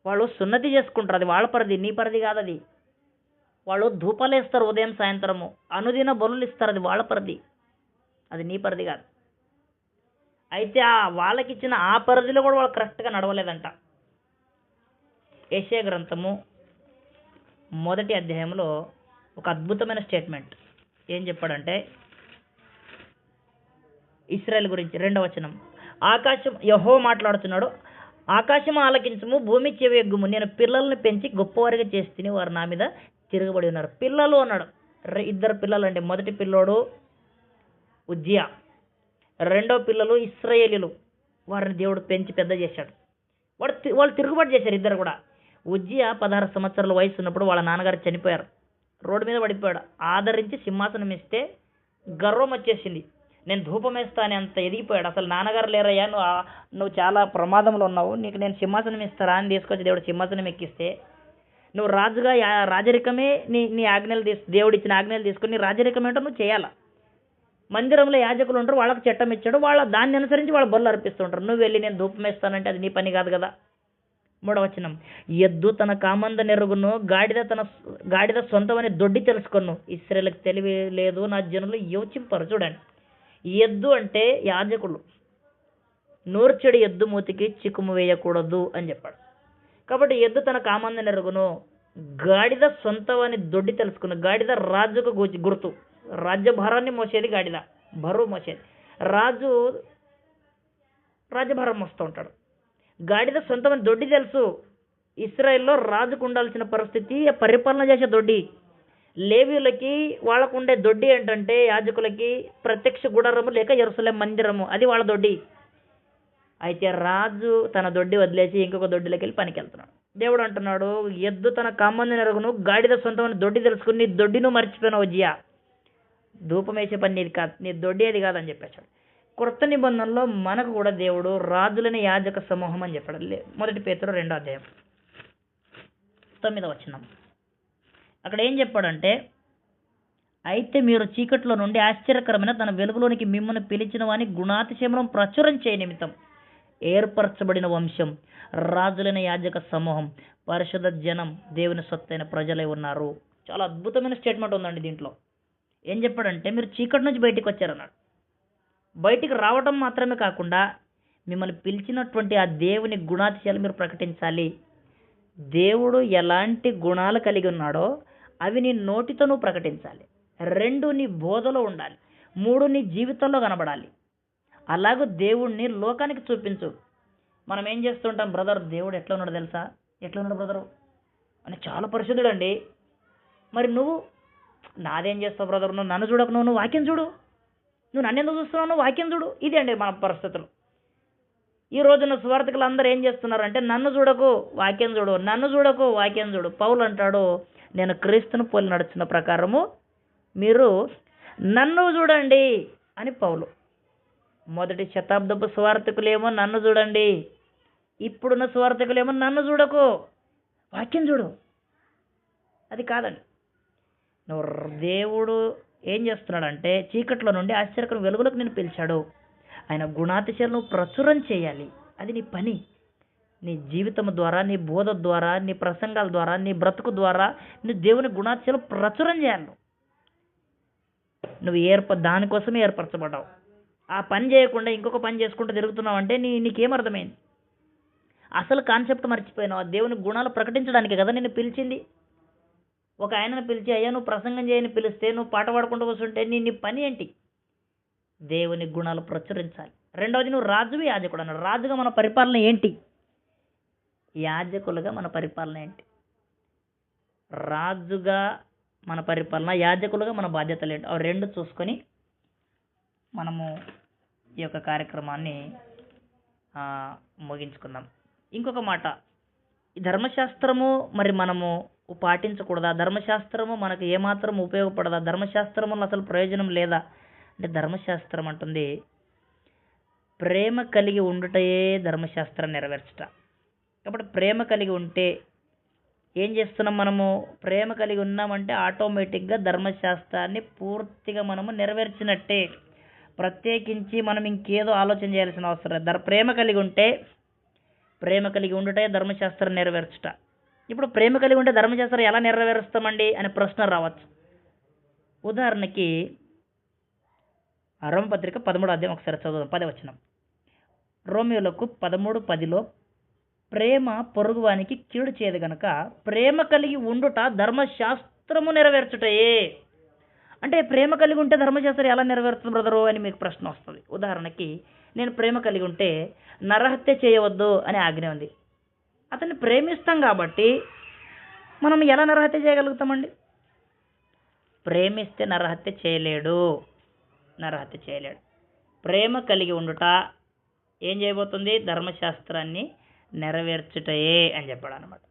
వాళ్ళు సున్నతి చేసుకుంటారు, అది వాళ్ళ పరిధి, నీ పరిధి కాదు అది. వాళ్ళు ధూపాలు వేస్తారు ఉదయం సాయంత్రము, అనుదిన బలులు ఇస్తారు, అది వాళ్ళ పరిధి, అది నీ పరిధి కాదు. అయితే వాళ్ళకి ఇచ్చిన ఆ పరిధిలో కూడా వాళ్ళు కరెక్ట్గా నడవలేదంట. యెషయా గ్రంథము 1వ అధ్యాయంలో ఒక అద్భుతమైన స్టేట్మెంట్ ఏం చెప్పాడంటే, ఇశ్రాయేల్ గురించి 2వ వచనం, ఆకాశం, యెహోవా మాట్లాడుతున్నాడు, ఆకాశం ఆలకించము, భూమి చెవియొగ్గుము, నేను పిల్లల్ని పెంచి గొప్పవారిగా చేసి తిని వారు నా మీద తిరగబడి ఉన్నారు. పిల్లలు అన్నాడు, 2 పిల్లలు అండి. మొదటి పిల్లోడు ఉజ్జియా, 2వ పిల్లలు ఇశ్రాయేలీలు. వారిని దేవుడు పెంచి పెద్ద చేశాడు. వాళ్ళు తిరుగుబాటు చేశారు ఇద్దరు కూడా. ఉజ్జియా 16 సంవత్సరాల వయసు ఉన్నప్పుడు వాళ్ళ నాన్నగారు చనిపోయారు, రోడ్డు మీద పడిపోయాడు. ఆదరించి సింహాసనం ఇస్తే గర్వం వచ్చేసింది, నేను ధూపం వేస్తా అని అంత ఎదిగిపోయాడు. అసలు నాన్నగారు లేరయ్యా, నువ్వు చాలా ప్రమాదంలో ఉన్నావు, నీకు నేను సింహాసనం ఇస్తారా అని తీసుకొచ్చి దేవుడు సింహాసనం ఎక్కిస్తే, నువ్వు రాజుగా రాజరికమే నీ ఆజ్ఞలు దేవుడు ఇచ్చిన ఆజ్ఞలు తీసుకుని నీ రాజరికం ఏంటో నువ్వు చేయాలా. మందిరంలో యాజకులు ఉంటారు, వాళ్ళకి చట్టం ఇచ్చాడు, దాన్ని అనుసరించి వాళ్ళ బలు అర్పిస్తుంటారు. నువ్వు వెళ్ళి నేను ధూపం వేస్తానంటే అది నీ పని కాదు కదా. 3వ వచనం, ఎద్దు తన కామంద నెరుగును, గాడిద సొంతమని దొడ్డి తెలుసుకొను, ఇశ్రాయేలుకు తెలివి లేదు, నా జనులు యోచింపరు. చూడండి, ఎద్దు అంటే యాజకులు, నూర్చెడి ఎద్దు మూతికి చిక్కుము వేయకూడదు అని చెప్పాడు. కాబట్టి ఎద్దు తన కామంద నెరుగును, గాడిద సొంతమని దొడ్డి తెలుసుకును. గాడిద రాజుకు గుర్తు, రాజ్యభారాన్ని మోసేది గాడిద, బరువు మోసేది. రాజు రాజ్యభారం మోస్తూ ఉంటాడు. గాడిద సొంతమని దొడ్డి తెలుసు. ఇశ్రాయేల్లో రాజుకు ఉండాల్సిన పరిస్థితి పరిపాలన చేసే దొడ్డి. లేవీయులకి వాళ్ళకు ఉండే దొడ్డి ఏంటంటే, యాజకులకి ప్రత్యక్ష గుడారము లేక యెరూషలేము మందిరము, అది వాళ్ళ దొడ్డి. అయితే రాజు తన దొడ్డి వదిలేసి ఇంకొక దొడ్డిలోకి వెళ్ళి పనికి వెళ్తున్నాడు. దేవుడు అంటున్నాడు, ఎద్దు తన కామంది నెరుగును, గాడిద సొంతమని దొడ్డి తెలుసుకుని నీ దొడ్డిను మర్చిపోయినావు జియా, ధూపం వేసే పని నీది కాదు, నీ దొడ్డి అది కాదని చెప్పేశాడు. కొత్త నిబంధనలో మనకు కూడా దేవుడు రాజులని యాజక సమూహం అని చెప్పాడు. 1 పేతురు 2వ అధ్యాయం 9వ వచనం. అక్కడ ఏం చెప్పాడంటే, అయితే మీరు చీకట్లో నుండి ఆశ్చర్యకరమైన తన వెలుగులోనికి మిమ్మల్ని పిలిచిన వాని గుణాతిశయములను ప్రచురం చేయ నిమిత్తం ఏర్పరచబడిన వంశం, రాజులైన యాజక సమూహం, పరిశుద్ధ జనం, దేవుని సొత్తైన ప్రజలై ఉన్నారు. చాలా అద్భుతమైన స్టేట్మెంట్ ఉందండి దీంట్లో. ఏం చెప్పాడంటే, మీరు చీకటి నుంచి బయటికి వచ్చారన్నాడు. బయటికి రావడం మాత్రమే కాకుండా మిమ్మల్ని పిలిచినటువంటి ఆ దేవుని గుణాతిశయాలు మీరు ప్రకటించాలి. దేవుడు ఎలాంటి గుణాలు కలిగి ఉన్నాడో అవి నీ నోటితో నువ్వు ప్రకటించాలి. 2 నీ బోధలో ఉండాలి. 3 నీ జీవితంలో కనబడాలి. అలాగూ దేవుణ్ణి లోకానికి చూపించు. మనం ఏం చేస్తుంటాం, బ్రదర్ దేవుడు ఎట్లా ఉన్నాడు తెలుసా, ఎట్లా ఉన్నాడు బ్రదరు అని, చాలా పరిశుద్ధుడు అండి. మరి నువ్వు నాదేం చేస్తావు బ్రదర్, నువ్వు నన్ను చూడకు, నువ్వు వాక్యం చూడు, నువ్వు నన్ను ఎందుకు చూస్తున్నావు, నువ్వు వాక్యం చూడు. ఇది అండి మన పరిస్థితులు. ఈ రోజున సువార్థికులు అందరూ ఏం చేస్తున్నారంటే, నన్ను చూడకు వాక్యం చూడు, నన్ను చూడకు వాక్యం చూడు. పౌలు అంటాడు, నేను క్రీస్తును పోలి నడుచున్న ప్రకారము మీరు నన్ను చూడండి అని పౌలు. మొదటి శతాబ్దపు సువార్థికులేమో నన్ను చూడండి, ఇప్పుడున్న సువార్థికులేమో నన్ను చూడకు, వాక్యం చూడు. అది కాదండి. నువ్వు దేవుడు ఏం చేస్తున్నాడంటే చీకట్లో నుండి ఆశ్చర్యకర వెలుగులకు నేను పిలిచాడు. ఆయన గుణాతిశయాలు నువ్వు ప్రచురం చేయాలి. అది నీ పని. నీ జీవితం ద్వారా, నీ బోధ ద్వారా, నీ ప్రసంగాల ద్వారా, నీ బ్రతుకు ద్వారా నీ దేవుని గుణాతిశయాలు ప్రచురం చేయాలి. నువ్వు దానికోసమే ఏర్పరచబడ్డావు. ఆ పని చేయకుండా ఇంకొక పని చేసుకుంటూ తిరుగుతున్నావు అంటే నీకేమర్థమైంది? అసలు కాన్సెప్ట్ మర్చిపోయినావు. దేవుని గుణాలు ప్రకటించడానికి కదా నిన్ను పిలిచింది. ఒక ఆయనను పిలిచి అయ్యా నువ్వు ప్రసంగం చేయని పిలిస్తే నువ్వు పాట పాడుకుంటూ కూర్చుంటే నీ పని ఏంటి? దేవుని గుణాలు ప్రచురించాలి. రెండవది, నువ్వు రాజువి యాజకుడు అన్నాడు. రాజుగా మన పరిపాలన ఏంటి? యాజకులుగా మన పరిపాలన ఏంటి? రాజుగా మన పరిపాలన, యాజకులుగా మన బాధ్యతలు ఏంటి? అవి రెండు చూసుకొని మనము ఈ యొక్క కార్యక్రమాన్ని ముగించుకుందాం. ఇంకొక మాట, ఈ ధర్మశాస్త్రము మరి మనము పాటించకూడదా? ధర్మశాస్త్రము మనకు ఏమాత్రం ఉపయోగపడదా? ధర్మశాస్త్రములో అసలు ప్రయోజనం లేదా అంటే ధర్మశాస్త్రం అంటుంది ప్రేమ కలిగి ఉండుటయే ధర్మశాస్త్రం నెరవేర్చుట. కాబట్టి ప్రేమ కలిగి ఉంటే ఏం చేస్తున్నాం? మనము ప్రేమ కలిగి ఉన్నామంటే ఆటోమేటిక్గా ధర్మశాస్త్రాన్ని పూర్తిగా మనము నెరవేర్చినట్టే. ప్రత్యేకించి మనం ఇంకేదో ఆలోచన చేయాల్సిన అవసరం లేదు. ప్రేమ కలిగి ఉంటే, ప్రేమ కలిగి ఉండుటే ధర్మశాస్త్రం నెరవేర్చుట. ఇప్పుడు ప్రేమ కలిగి ఉంటే ధర్మశాస్త్రం ఎలా నెరవేరుస్తామండి అనే ప్రశ్న రావచ్చు. ఉదాహరణకి రోమపత్రిక 13వ అధ్యాయం ఒకసారి చదువుదాం. 10వ వచనం. రోమియోలకు 13:10లో ప్రేమ పొరుగువానికి కీడు చేయదు గనక ప్రేమ కలిగి ఉండుట ధర్మశాస్త్రము నెరవేర్చుటయే. అంటే ప్రేమ కలిగి ఉంటే ధర్మశాస్త్రం ఎలా నెరవేరుతుంది బ్రదరు అని మీకు ప్రశ్న వస్తుంది. ఉదాహరణకి నేను ప్రేమ కలిగి ఉంటే నరహత్య చేయవద్దు అనే ఆజ్ఞ ఉంది. అతన్ని ప్రేమిస్తాం కాబట్టి మనం ఎలా నరహత్య చేయగలుగుతామండి? ప్రేమిస్తే నరహత్య చేయలేడు. ప్రేమ కలిగి ఉండుట ఏం చేయబోతుంది? ధర్మశాస్త్రాన్ని నెరవేర్చుటయే అని చెప్పాడు అనమాట.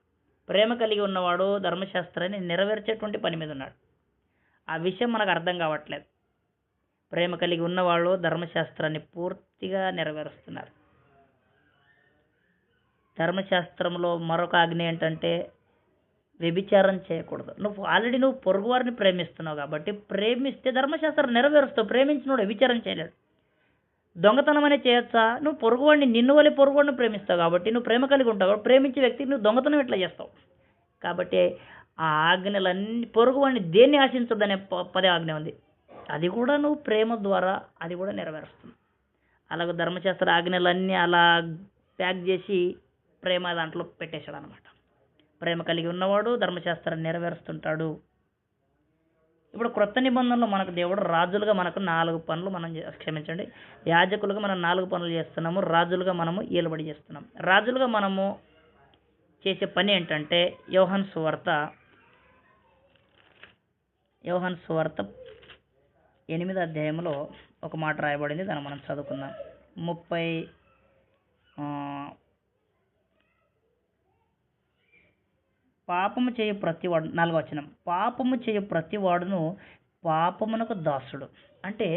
ప్రేమ కలిగి ఉన్నవాడు ధర్మశాస్త్రాన్ని నెరవేర్చేటువంటి పని మీద ఉన్నాడు. ఆ విషయం మనకు అర్థం కావట్లేదు. ప్రేమ కలిగి ఉన్నవాళ్ళు ధర్మశాస్త్రాన్ని పూర్తిగా నెరవేరుస్తున్నారు. ధర్మశాస్త్రంలో మరొక ఆజ్ఞ ఏంటంటే వ్యభిచారం చేయకూడదు. నువ్వు పొరుగువారిని ప్రేమిస్తున్నావు కాబట్టి ప్రేమిస్తే ధర్మశాస్త్రం నెరవేరుస్తావు. ప్రేమించినోడు వ్యభిచారం చేయలేడు. దొంగతనం అనే చేయొచ్చా? నువ్వు పొరుగువాడిని, నిన్ను వల్ల పొరుగువాడిని ప్రేమిస్తావు కాబట్టి నువ్వు ప్రేమ కలిగి ఉంటావు. ప్రేమించే వ్యక్తికి నువ్వు దొంగతనం ఎట్లా చేస్తావు? కాబట్టి ఆ ఆజ్ఞలన్నీ, పొరుగువాడిని దేన్ని ఆశించొద్దనే 10వ ఆజ్ఞ ఉంది. అది కూడా నువ్వు ప్రేమ ద్వారా అది కూడా నెరవేరుస్తుంది. అలాగే ధర్మశాస్త్ర ఆజ్ఞలన్నీ అలా ప్యాక్ చేసి ప్రేమ దాంట్లో పెట్టేశాడు అనమాట. ప్రేమ కలిగి ఉన్నవాడు ధర్మశాస్త్రాన్ని నెరవేరుస్తుంటాడు. ఇప్పుడు క్రొత్త నిబంధనలో మనకు దేవుడు రాజులుగా మనకు 4 పనులు యాజకులుగా మనం 4 పనులు చేస్తున్నాము. రాజులుగా మనము ఏలుబడి చేస్తున్నాం. రాజులుగా మనము చేసే పని ఏంటంటే యోహాను సువార్త 8వ అధ్యాయంలో ఒక మాట రాయబడింది. దాన్ని మనం చదువుకుందాం. 4వ వచనం. పాపము చేయు ప్రతివాడును పాపమునకు దాసుడు. అంటే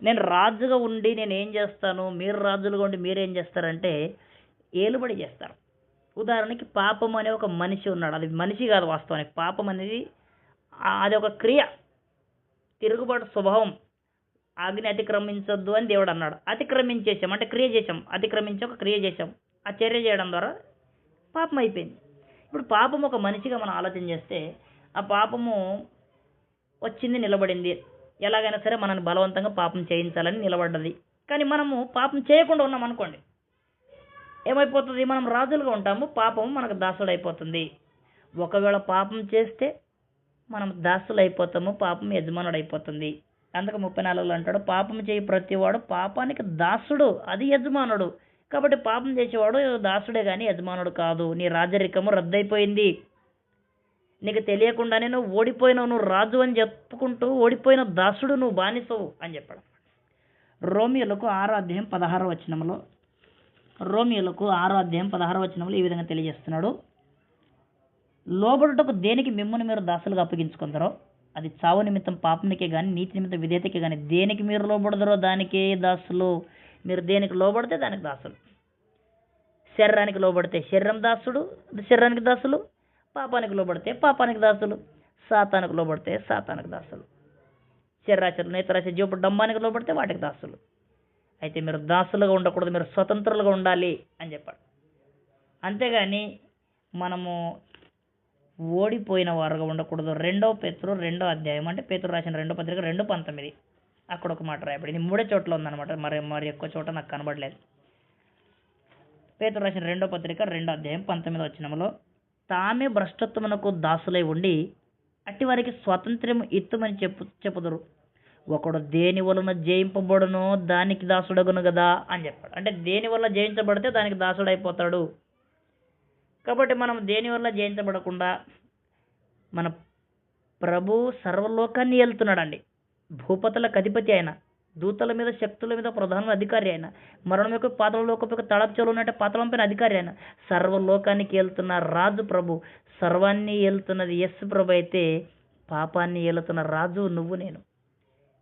నేను రాజుగా ఉండి నేను ఏం చేస్తాను, మీరు రాజులుగా ఉండి మీరేం చేస్తారంటే ఏలుబడి చేస్తారు. ఉదాహరణకి పాపం అనే ఒక మనిషి ఉన్నాడు. అది మనిషి కాదు వాస్తవానికి. పాపం అనేది అది ఒక క్రియ, తిరుగుబాటు స్వభావం. ఆజ్ఞ అతిక్రమించొద్దు అని దేవుడు అన్నాడు. అతిక్రమించేసాం అంటే క్రియ చేసాం. అతిక్రమించి ఒక క్రియ చేసాం. ఆ చర్య చేయడం ద్వారా పాపం అయిపోయింది. ఇప్పుడు పాపం ఒక మనిషిగా మనం ఆలోచన చేస్తే ఆ పాపము వచ్చింది, నిలబడింది. ఎలాగైనా సరే మనల్ని బలవంతంగా పాపం చేయించాలని నిలబడ్డది. కానీ మనము పాపం చేయకుండా ఉన్నాం అనుకోండి, ఏమైపోతుంది? మనం రాజులుగా ఉంటాము, పాపం మనకు దాసుడు అయిపోతుంది. ఒకవేళ పాపం చేస్తే మనం దాసులు అయిపోతాము, పాపం యజమానుడు అయిపోతుంది. అందుకే 34లో అంటాడు, పాపం చేయి ప్రతివాడు పాపానికి దాసుడు, అది యజమానుడు. కాబట్టి పాపం చేసేవాడు దాసుడే కానీ యజమానుడు కాదు. నీ రాజరికము రద్దయిపోయింది. నీకు తెలియకుండానే నువ్వు ఓడిపోయినావు. నువ్వు రాజు అని చెప్పుకుంటూ ఓడిపోయిన దాసుడు, నువ్వు బానిసవు అని చెప్పాడు. రోమియోలకు 6వ అధ్యాయం 16వ వచనంలో ఈ విధంగా తెలియజేస్తున్నాడు. లోబడుటకు దేనికి మిమ్మల్ని మీరు దాసులుగా అప్పగించుకుంటారో అది చావు నిమిత్తం పాపనికే కానీ నీతి నిమిత్తం విధేయతకే కానీ దేనికి మీరు లోబడదరో దానికే దాసులు. మీరు దేనికి లోబడితే దానికి దాసులు. శరీరానికి లోబడితే శరీరానికి దాసులు. పాపానికి లోబడితే పాపానికి దాసులు. సాతానికి లోబడితే సాతానికి దాసులు. శరీరాచరణ నేత్రాశ జీవపు డంబానికి లోబడితే వాటికి దాసులు. అయితే మీరు దాసులుగా ఉండకూడదు, మీరు స్వతంత్రులుగా ఉండాలి అని చెప్పాడు. అంతేగాని మనము ఓడిపోయిన వారుగా ఉండకూడదు. 2 పేతురు 2వ అధ్యాయం, అంటే పేతురు రాసిన 2వ పత్రిక 2:19 అక్కడ ఒక మాట రాయబడింది. 3 చోట్ల ఉందన్నమాట, మరి ఎక్కువ చోట నాకు కనబడలేదు. పేతురు రాసిన 2వ పత్రిక 2వ అధ్యాయం 19వ వచనంలో, తామే భ్రష్టత్వమునకు దాసులై ఉండి అట్టి వారికి స్వాతంత్ర్యం ఇత్తుమని చెప్పుదురు. ఒకడు దేని వలన జయింపబడునో దానికి దాసుడగును కదా అని చెప్పాడు. అంటే దేని వల్ల జయించబడితే దానికి దాసుడైపోతాడు. కాబట్టి మనం దేని వల్ల జయించబడకుండా మన ప్రభు సర్వలోకాన్ని ఏలుతున్నాడండి. భూపతులకు అధిపతి అయిన, దూతల మీద శక్తుల మీద ప్రధాన అధికారి అయిన, మరణం యొక్క పాతాళలోకం యొక్క తడపచలు ఉన్నట్టే పాతాళం పైన అధికారి అయిన, సర్వలోకానికి ఏలుతున్న రాజు ప్రభు, సర్వాన్ని ఏలుతున్నది యేసు ప్రభు అయితే పాపాన్ని ఏలుతున్న రాజు నువ్వు నేను.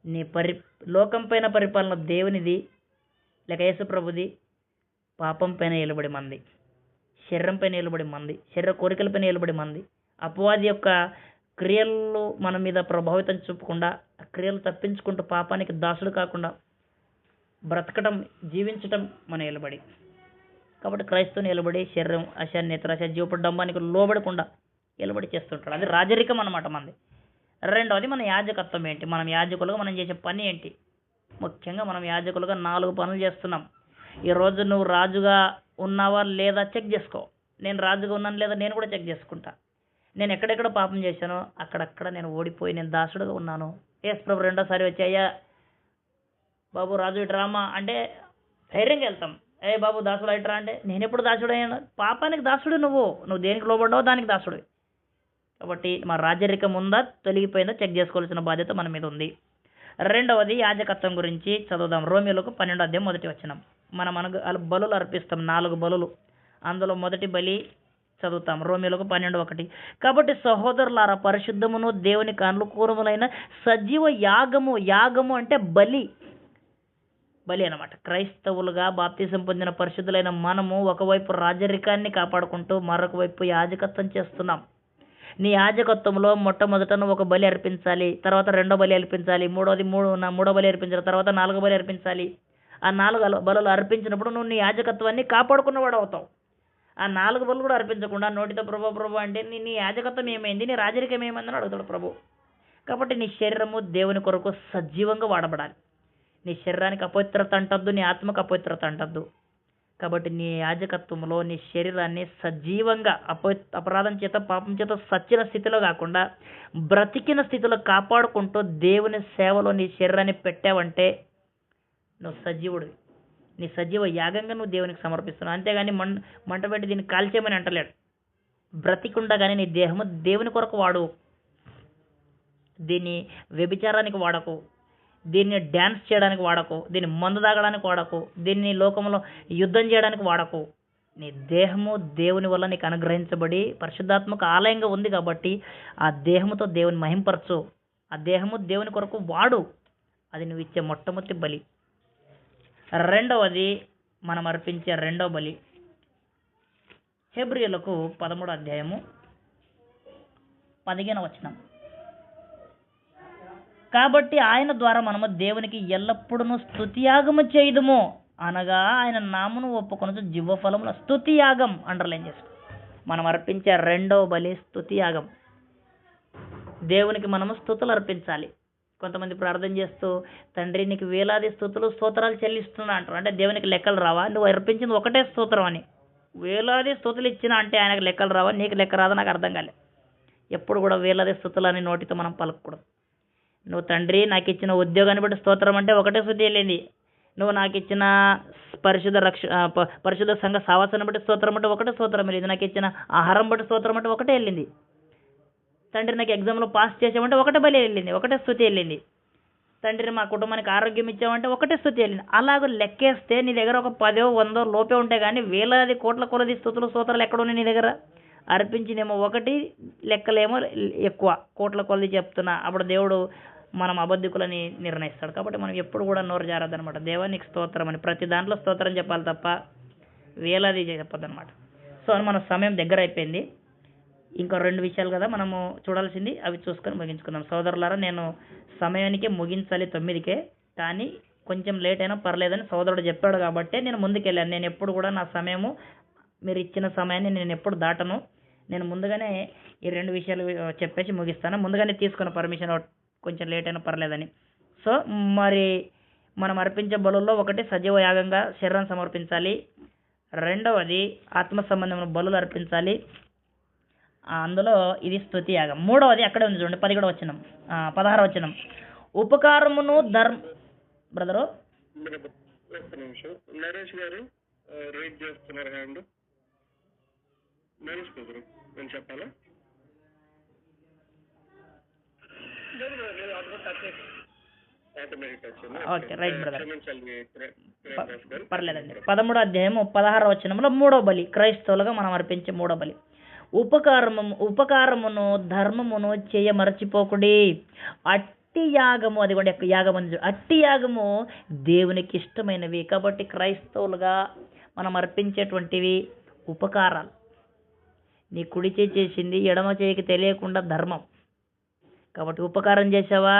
నీ లోకం పైన పరిపాలన దేవునిది లేక యేసు ప్రభుది, పాపం పైన ఏలుబడి మంది, శరీరం పైన ఏలుబడి మంది, శరీర కోరికల పైన ఏలుబడి మంది. అపవాది యొక్క క్రియలు మన మీద ప్రభావితం చూపకుండా, క్రియలు తప్పించుకుంటూ పాపానికి దాసుడు కాకుండా బ్రతకటం, జీవించటం మన ఏలుబడి. కాబట్టి క్రైస్తవుని ఏలుబడి శరీరం ఆశ నేత్రాశ జీవపు డంబానికి లోబడకుండా ఏలుబడి చేస్తుంటాడు. అది రాజరికం అన్నమాట మనది. రెండవది మన యాజకత్వం ఏంటి, మనం యాజకులుగా మనం చేసే పని ఏంటి. ముఖ్యంగా మనం యాజకులుగా 4 పనులు చేస్తున్నాం. ఈరోజు నువ్వు రాజుగా ఉన్నావా లేదా చెక్ చేసుకో. నేను రాజుగా ఉన్నాను లేదా నేను కూడా చెక్ చేసుకుంటా. నేను ఎక్కడెక్కడ పాపం చేశానో అక్కడక్కడ నేను ఓడిపోయి నేను దాసుడుగా ఉన్నాను. యేసు ప్రభు రెండోసారి వచ్చి, అయ్యా బాబు రాజు ఇట్రామా అంటే ధైర్యంగా వెళ్తాం. ఏ బాబు దాసుడు ఇట్రా అంటే నేను ఎప్పుడు దాసుడు అయ్యాను? పాపానికి దాసుడు నువ్వు దేనికి లోబడ్డావో దానికి దాసుడు. కాబట్టి మా రాజరికం ఉందా తొలగిపోయిందా చెక్ చేసుకోవాల్సిన బాధ్యత మన మీద ఉంది. రెండవది యాజకత్వం గురించి చదువుదాం. రోమీయులకు 12వ అధ్యాయం 1వ వచనం. మనం బలులు అర్పిస్తాం, 4 బలులు. అందులో మొదటి బలి చదువుతాం, రోమీయులకు 12:1. కాబట్టి సహోదరులారా, పరిశుద్ధమును దేవునికి అనుకూలములైన సజీవ యాగము అంటే బలి అన్నమాట. క్రైస్తవులుగా బాప్తిసం పొందిన పరిశుద్ధులైన మనము ఒకవైపు రాజరికాన్ని కాపాడుకుంటూ మరొక వైపు యాజకత్వం చేస్తున్నాం. నీ యాజకత్వంలో మొట్టమొదట ఒక బలి అర్పించాలి, తర్వాత 2వ బలి అర్పించాలి, మూడో బలి అర్పించాలి, తర్వాత 4వ బలి అర్పించాలి. ఆ 4 బలులు అర్పించినప్పుడు నువ్వు నీ యాజకత్వాన్ని కాపాడుకున్నవాడు అవుతావు. ఆ 4 బలులు కూడా అర్పించకుండా నోటితో ప్రభు అంటే నీ యాజకత్వం ఏమైంది, నీ రాజరికం ఏమైందని అడుగుతాడు ప్రభు. కాబట్టి నీ శరీరము దేవుని కొరకు సజీవంగా వాడబడాలి. నీ శరీరానికి అపవిత్రత అంటద్దు, నీ ఆత్మకు అపవిత్రత అంటద్దు. కాబట్టి నీ యాజకత్వంలో నీ శరీరాన్ని సజీవంగా అపరాధం చేత పాపం చేత సచ్చిన స్థితిలో కాకుండా బ్రతికిన స్థితిలో కాపాడుకుంటూ దేవుని సేవలో నీ శరీరాన్ని పెట్టావంటే నువ్వు సజీవుడివి. నీ సజీవ యాగంగా నువ్వు దేవునికి సమర్పిస్తున్నావు. అంతేగాని మంట పెట్టి దీన్ని కాల్చేయమని అంటలేడు. బ్రతికుండగానే నీ దేహము దేవుని కొరకు వాడు. దీన్ని వ్యభిచారానికి వాడకు, దీన్ని డ్యాన్స్ చేయడానికి వాడకు, దీన్ని మందు తాగడానికి వాడకు, దీన్ని లోకంలో యుద్ధం చేయడానికి వాడకు. నీ దేహము దేవుని వల్ల నీకు అనుగ్రహించబడి పరిశుద్ధాత్మక ఆలయంగా ఉంది కాబట్టి ఆ దేహముతో దేవుని మహింపరచు. ఆ దేహము దేవుని కొరకు వాడు. అది నువ్వు ఇచ్చే మొట్టమొదటి బలి. రెండవది మనం అర్పించే 2వ బలి హెబ్రీయులకు 13వ అధ్యాయము 15వ వచనం. కాబట్టి ఆయన ద్వారా మనము దేవునికి ఎల్లప్పుడూ స్తుతియాగము చేయుదుము, అనగా ఆయన నామమును ఒప్పుకొనుచు జీవఫలముల స్తుతియాగం. అండర్లైన్ చేసుకో. మనం అర్పించే 2వ బలి స్తుతియాగం. దేవునికి మనము స్తుతులు అర్పించాలి. కొంతమంది ప్రార్థన చేస్తూ, తండ్రి నీకు వేలాది స్తుతులు స్తోత్రాలు చెల్లిస్తున్నా అంటారు. అంటే దేవునికి లెక్కలు రావా? నువ్వు అర్పించింది ఒకటే స్తోత్రం అని. వేలాది స్తుతులు ఇచ్చినా అంటే ఆయనకు లెక్కలు రావా? నీకు లెక్క రాదా? నాకు అర్థం కాలే. ఎప్పుడు కూడా వేలాది స్తుతులు అని నోటితో మనం పలకూడదు. నువ్వు తండ్రి నాకు ఇచ్చిన ఉద్యోగాన్ని బట్టి స్తోత్రం అంటే ఒకటే స్తుతి వెళ్ళింది. నువ్వు నాకు ఇచ్చిన పరిశుద్ధ సంఘ సావాసాన్ని బట్టి స్తోత్రం అంటే ఒకటే స్తోత్రం వెళ్ళింది. నాకు ఇచ్చిన ఆహారం బట్టి స్తోత్రం అంటే ఒకటే వెళ్ళింది. తండ్రి నాకు ఎగ్జామ్లో పాస్ చేసామంటే ఒకటే బలి వెళ్ళింది, ఒకటే స్తుతి వెళ్ళింది. తండ్రి మా కుటుంబానికి ఆరోగ్యం ఇచ్చామంటే ఒకటే స్తుతి వెళ్ళింది. అలాగ లెక్కేస్తే నీ దగ్గర ఒక 10, 100 లోపే ఉంటాయి. కానీ వేలాది కోట్ల కొలది స్తుతులు స్తోత్రాలు ఎక్కడ ఉన్నాయి నీ దగ్గర? అర్పించినేమో ఒకటి, లెక్కలేమో ఎక్కువ, కోట్ల కొలది చెప్తున్నా. అప్పుడు దేవుడు మనం అబద్ధికులని నిర్ణయిస్తాడు. కాబట్టి మనం ఎప్పుడు కూడా నోరు జారద్దనమాట. దేవానికి స్తోత్రం అని ప్రతి దాంట్లో స్తోత్రం చెప్పాలి తప్ప వేలాది చెప్పొద్దనమాట. సో మన సమయం దగ్గర అయిపోయింది. ఇంకో 2 విషయాలు కదా మనము చూడాల్సింది, అవి చూసుకొని ముగించుకుందాం. సోదరులారా, నేను సమయానికే ముగించాలి 9కే, కానీ కొంచెం లేట్ అయినా పర్లేదని సోదరుడు చెప్పాడు కాబట్టి నేను ముందుకెళ్ళాను. నేను ఎప్పుడు కూడా నా సమయము, మీరు ఇచ్చిన సమయాన్ని నేను ఎప్పుడు దాటను. నేను ముందుగానే ఈ 2 విషయాలు చెప్పేసి ముగిస్తాను. ముందుగానే తీసుకున్న పర్మిషన్, కొంచెం లేట్ అయినా పర్లేదని. సో మరి మనం అర్పించే బలుల్లో ఒకటి సజీవ యాగంగా శరీరాన్ని సమర్పించాలి. రెండవది ఆత్మ సంబంధమైన బలులు అర్పించాలి. అందులో ఇది స్తుతి యాగం. మూడవది అక్కడే ఉంది చూడండి, 16వ వచనం. ఉపకారమును బ్రదరు ఒక్క నిమిషం. నరేష్ గారు రేట్ చేస్తున్నారు హ్యాండ్. నరేష్ గారు నేను చెప్పాలా? ఓకే, రైట్ బ్రదర్, క్షమించాలి. పర్లేదండి. 13వ అధ్యాయము 16వ వచనంలో మూడో బలి, క్రైస్తవులుగా మనం అర్పించే మూడో బలి. ఉపకారమును ధర్మమును చేయ మరచిపోకుడి. అట్టి యాగము, అది కూడా యాగం ఉంది, అట్టి యాగము దేవునికి ఇష్టమైనవి. కాబట్టి క్రైస్తవులుగా మనం అర్పించేటువంటివి ఉపకారాలు. నీ కుడి చేయి చేసింది ఎడమ చేయికి తెలియకుండా ధర్మం. కాబట్టి ఉపకారం చేసావా,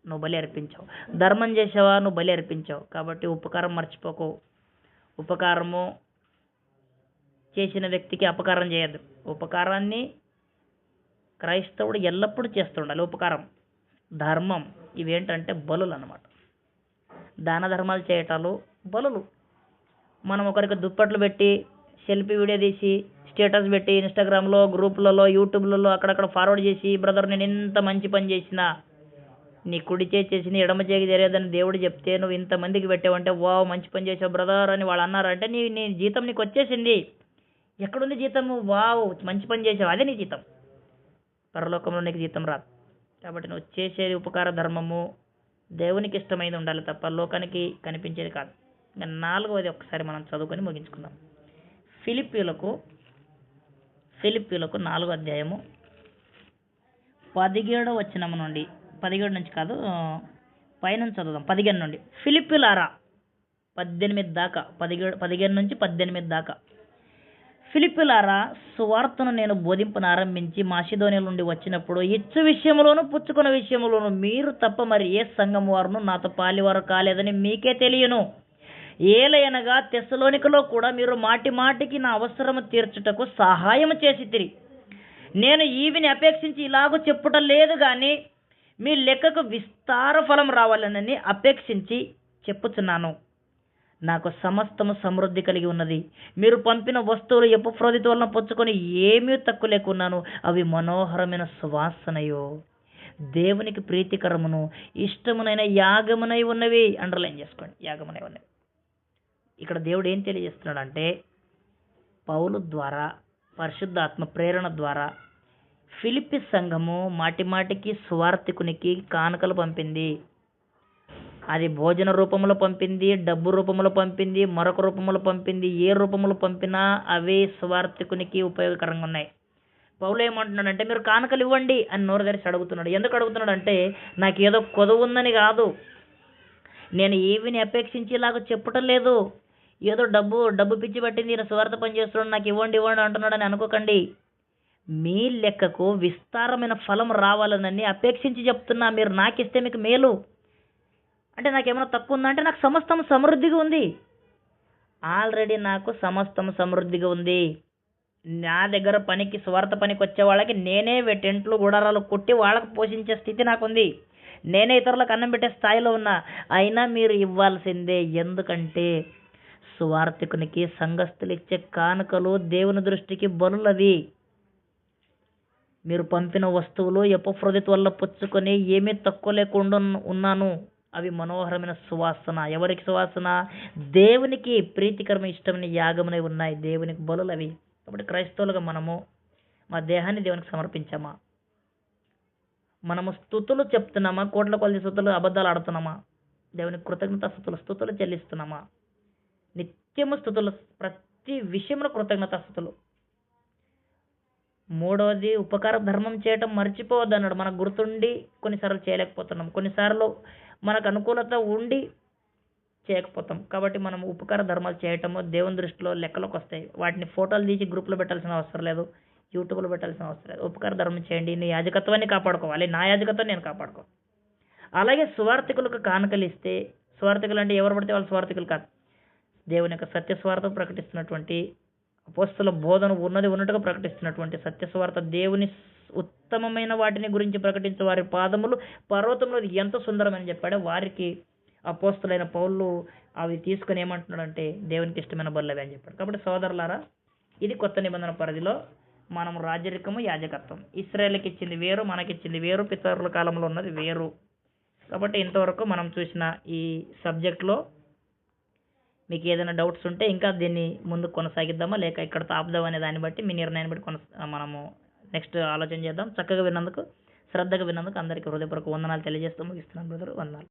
నువ్వు బలి అర్పించావు. ధర్మం చేసావా, నువ్వు బలి అర్పించావు. కాబట్టి ఉపకారం మర్చిపోకు. ఉపకారము చేసిన వ్యక్తికి అపకారం చేయద్దు. ఉపకారాన్ని క్రైస్తవుడు ఎల్లప్పుడూ చేస్తుండాలి. ఉపకారం, ధర్మం ఇవేంటంటే బలులు అన్నమాట. దాన ధర్మాలు చేయటాలు బలులు. మనం ఒకరికి దుప్పట్లు పెట్టి సెల్ఫీ వీడియో తీసి స్టేటస్ పెట్టి ఇన్స్టాగ్రామ్లో, గ్రూపులలో, యూట్యూబ్లలో అక్కడక్కడ ఫార్వర్డ్ చేసి, బ్రదర్ నేను ఇంత మంచి పని చేసినా, నీ కుడి చేసిన ఎడమ చేకి తెలియదని దేవుడు చెప్తే నువ్వు ఇంతమందికి పెట్టావంటే, వావ్ మంచి పని చేసావు బ్రదర్ అని వాళ్ళు అన్నారంటే నీ జీతం నీకు వచ్చేసింది. ఎక్కడుంది జీతము? వావ్ మంచి పని చేసావు, అదే నీ జీతం. పరలోకంలో నీకు జీతం రాదు. కాబట్టి నువ్వు చేసేది ఉపకార ధర్మము దేవునికి ఇష్టమైంది ఉండాలి తప్ప లోకానికి కనిపించేది కాదు. ఇంకా 4వది ఒకసారి మనం చదువుకొని ముగించుకుందాం. ఫిలిప్పీలకు 4వ అధ్యాయము 17వ వచనం నుండి, 17 నుంచి కాదు పైనుంచి చదువుదాం, 15 నుండి. ఫిలిప్పీలారా 18 దాకా, 15 నుంచి 18 దాకా. ఫిలిప్పీలారా, సువార్తను నేను బోధింపనారంభించి మాసిదోనియ నుండి వచ్చినప్పుడు ఇచ్చు విషయంలోను పుచ్చుకున్న విషయంలోను మీరు తప్ప మరి ఏ సంఘం వారును నాతో పాలివారు కాలేదని మీకే తెలియను. ఏలయనగా తెస్సలోనికలో కూడా మీరు మాటి మాటికి నా అవసరము తీర్చుటకు సహాయం చేసితిరి. నేను ఈవిని అపేక్షించి ఇలాగూ చెప్పుట లేదు గాని మీ లెక్కకు విస్తార ఫలం రావాలనని అపేక్షించి చెప్పుచున్నాను. నాకు సమస్తము సమృద్ధి కలిగి ఉన్నది. మీరు పంపిన వస్తువులు ఎపఫ్రోదితు వలన పుచ్చుకొని ఏమీ తక్కువ లేకున్నాను. అవి మనోహరమైన సువాసనయో దేవునికి ప్రీతికరమును ఇష్టమునైన యాగమునై ఉన్నవి. అండర్లైన్ చేసుకోండి, యాగమునై ఉన్నవి. ఇక్కడ దేవుడు ఏం తెలియజేస్తున్నాడంటే, పౌలు ద్వారా పరిశుద్ధాత్మ ప్రేరణ ద్వారా ఫిలిప్పి సంఘము మాటిమాటికి సువార్తికునికి కానుకలు పంపింది. అది భోజన రూపంలో పంపింది, డబ్బు రూపంలో పంపింది, మరొక రూపంలో పంపింది. ఏ రూపంలో పంపినా అవి సువార్తికునికి ఉపయోగకరంగా ఉన్నాయి. పౌలు ఏమంటున్నాడంటే, మీరు కానుకలు ఇవ్వండి అని నోరు తెరిచి అడుగుతున్నాడు. ఎందుకు అడుగుతున్నాడు అంటే, నాకు ఏదో కొదువు ఉందని కాదు, నేను ఏవిని అపేక్షించి ఇలాగ చెప్పటం లేదు, ఏదో డబ్బు పిచ్చి పట్టింది ఈయన సువార్త పని చేస్తున్నాడు నాకు ఇవ్వండి అంటున్నాడని అనుకోకండి. మీ లెక్కకు విస్తారమైన ఫలం రావాలనని అపేక్షించి చెప్తున్నా. మీరు నాకు ఇస్తే మీకు మేలు అంటే, నాకేమైనా తక్కువ ఉందా అంటే, నాకు సమస్తం సమృద్ధిగా ఉంది. ఆల్రెడీ నాకు సమస్తం సమృద్ధిగా ఉంది. నా దగ్గర పనికి, స్వార్థ పనికి వచ్చే వాళ్ళకి నేనే టెంట్లు గుడారాలు కొట్టి వాళ్ళకు పోషించే స్థితి నాకుంది. నేనే ఇతరులకు అన్నం పెట్టే స్థాయిలో ఉన్నా. అయినా మీరు ఇవ్వాల్సిందే. ఎందుకంటే సువార్థికునికి సంఘస్థులు ఇచ్చే కానుకలు దేవుని దృష్టికి బలులవి. మీరు పంపిన వస్తువులు ఎపఫ్రోదితు వల్ల పుచ్చుకొని ఏమీ తక్కువ లేకుండా ఉన్నాను. అవి మనోహరమైన సువాసన. ఎవరికి సువాసన? దేవునికి ప్రీతికరమైన ఇష్టమైన యాగమునై ఉన్నాయి, దేవునికి బలులు అవి. కాబట్టి క్రైస్తవులుగా మనము మా దేహాన్ని దేవునికి సమర్పించామా? మనము స్తుతులు చెప్తున్నామా? కోట్ల కొలది స్తుతులు అబద్ధాలు ఆడుతున్నామా? దేవునికి కృతజ్ఞత స్తుతులు చెల్లిస్తున్నామా? నిత్యము స్తుతులు, ప్రతి విషయంలో కృతజ్ఞత స్తుతులు. మూడవది ఉపకార ధర్మం చేయటం మర్చిపోవద్దు అన్నాడు. మనకు గుర్తుండి కొన్నిసార్లు చేయలేకపోతున్నాం, కొన్నిసార్లు మనకు అనుకూలత ఉండి చేయకపోతాం. కాబట్టి మనం ఉపకార ధర్మాలు చేయటము దేవుని దృష్టిలో లెక్కలోకి వస్తాయి. వాటిని ఫోటోలు తీసి గ్రూప్లో పెట్టాల్సిన అవసరం లేదు, యూట్యూబ్లో పెట్టాల్సిన అవసరం లేదు. ఉపకార ధర్మం చేయండి, నీ యాజకత్వాన్ని కాపాడుకోవాలి, నా యాజకత్వం నేను కాపాడుకో. అలాగే సువార్థికులకు కానుకలు ఇస్తే, సువార్థికులు అంటే ఎవరు పడితే వాళ్ళు సువార్థికులు కాదు, దేవుని యొక్క సత్య స్వార్థ ప్రకటిస్తున్నటువంటి అపోస్తల బోధన ఉన్నట్టుగా ప్రకటిస్తున్నటువంటి సత్య స్వార్థ దేవుని ఉత్తమమైన వాటిని గురించి ప్రకటించే వారి పాదములు పర్వతంలో ఎంత సుందరమని చెప్పాడో వారికి అపోస్తలైన పౌలు అవి తీసుకుని ఏమంటున్నాడంటే దేవునికి ఇష్టమైన బల్లవి అని చెప్పాడు. కాబట్టి సోదరులారా, ఇది కొత్త నిబంధన పరిధిలో మనం రాజరికము యాజకత్వం, ఇశ్రాయేలుకి ఇచ్చింది వేరు, మనకిచ్చింది వేరు, పితరుల కాలంలో ఉన్నది వేరు. కాబట్టి ఇంతవరకు మనం చూసిన ఈ సబ్జెక్ట్లో మీకు ఏదైనా డౌట్స్ ఉంటే ఇంకా దీన్ని ముందు కొనసాగిద్దామా లేక ఇక్కడ ఆపుదామా అనే దాన్ని బట్టి మీ నిర్ణయాన్ని బట్టి మనము నెక్స్ట్ ఆలోచన చేద్దాం. చక్కగా విన్నందుకు, శ్రద్ధగా విన్నందుకు అందరికీ హృదయపూర్వక వందనాలు తెలియజేస్తూ ముగిస్తున్నాను బ్రదర్. వందనాలు.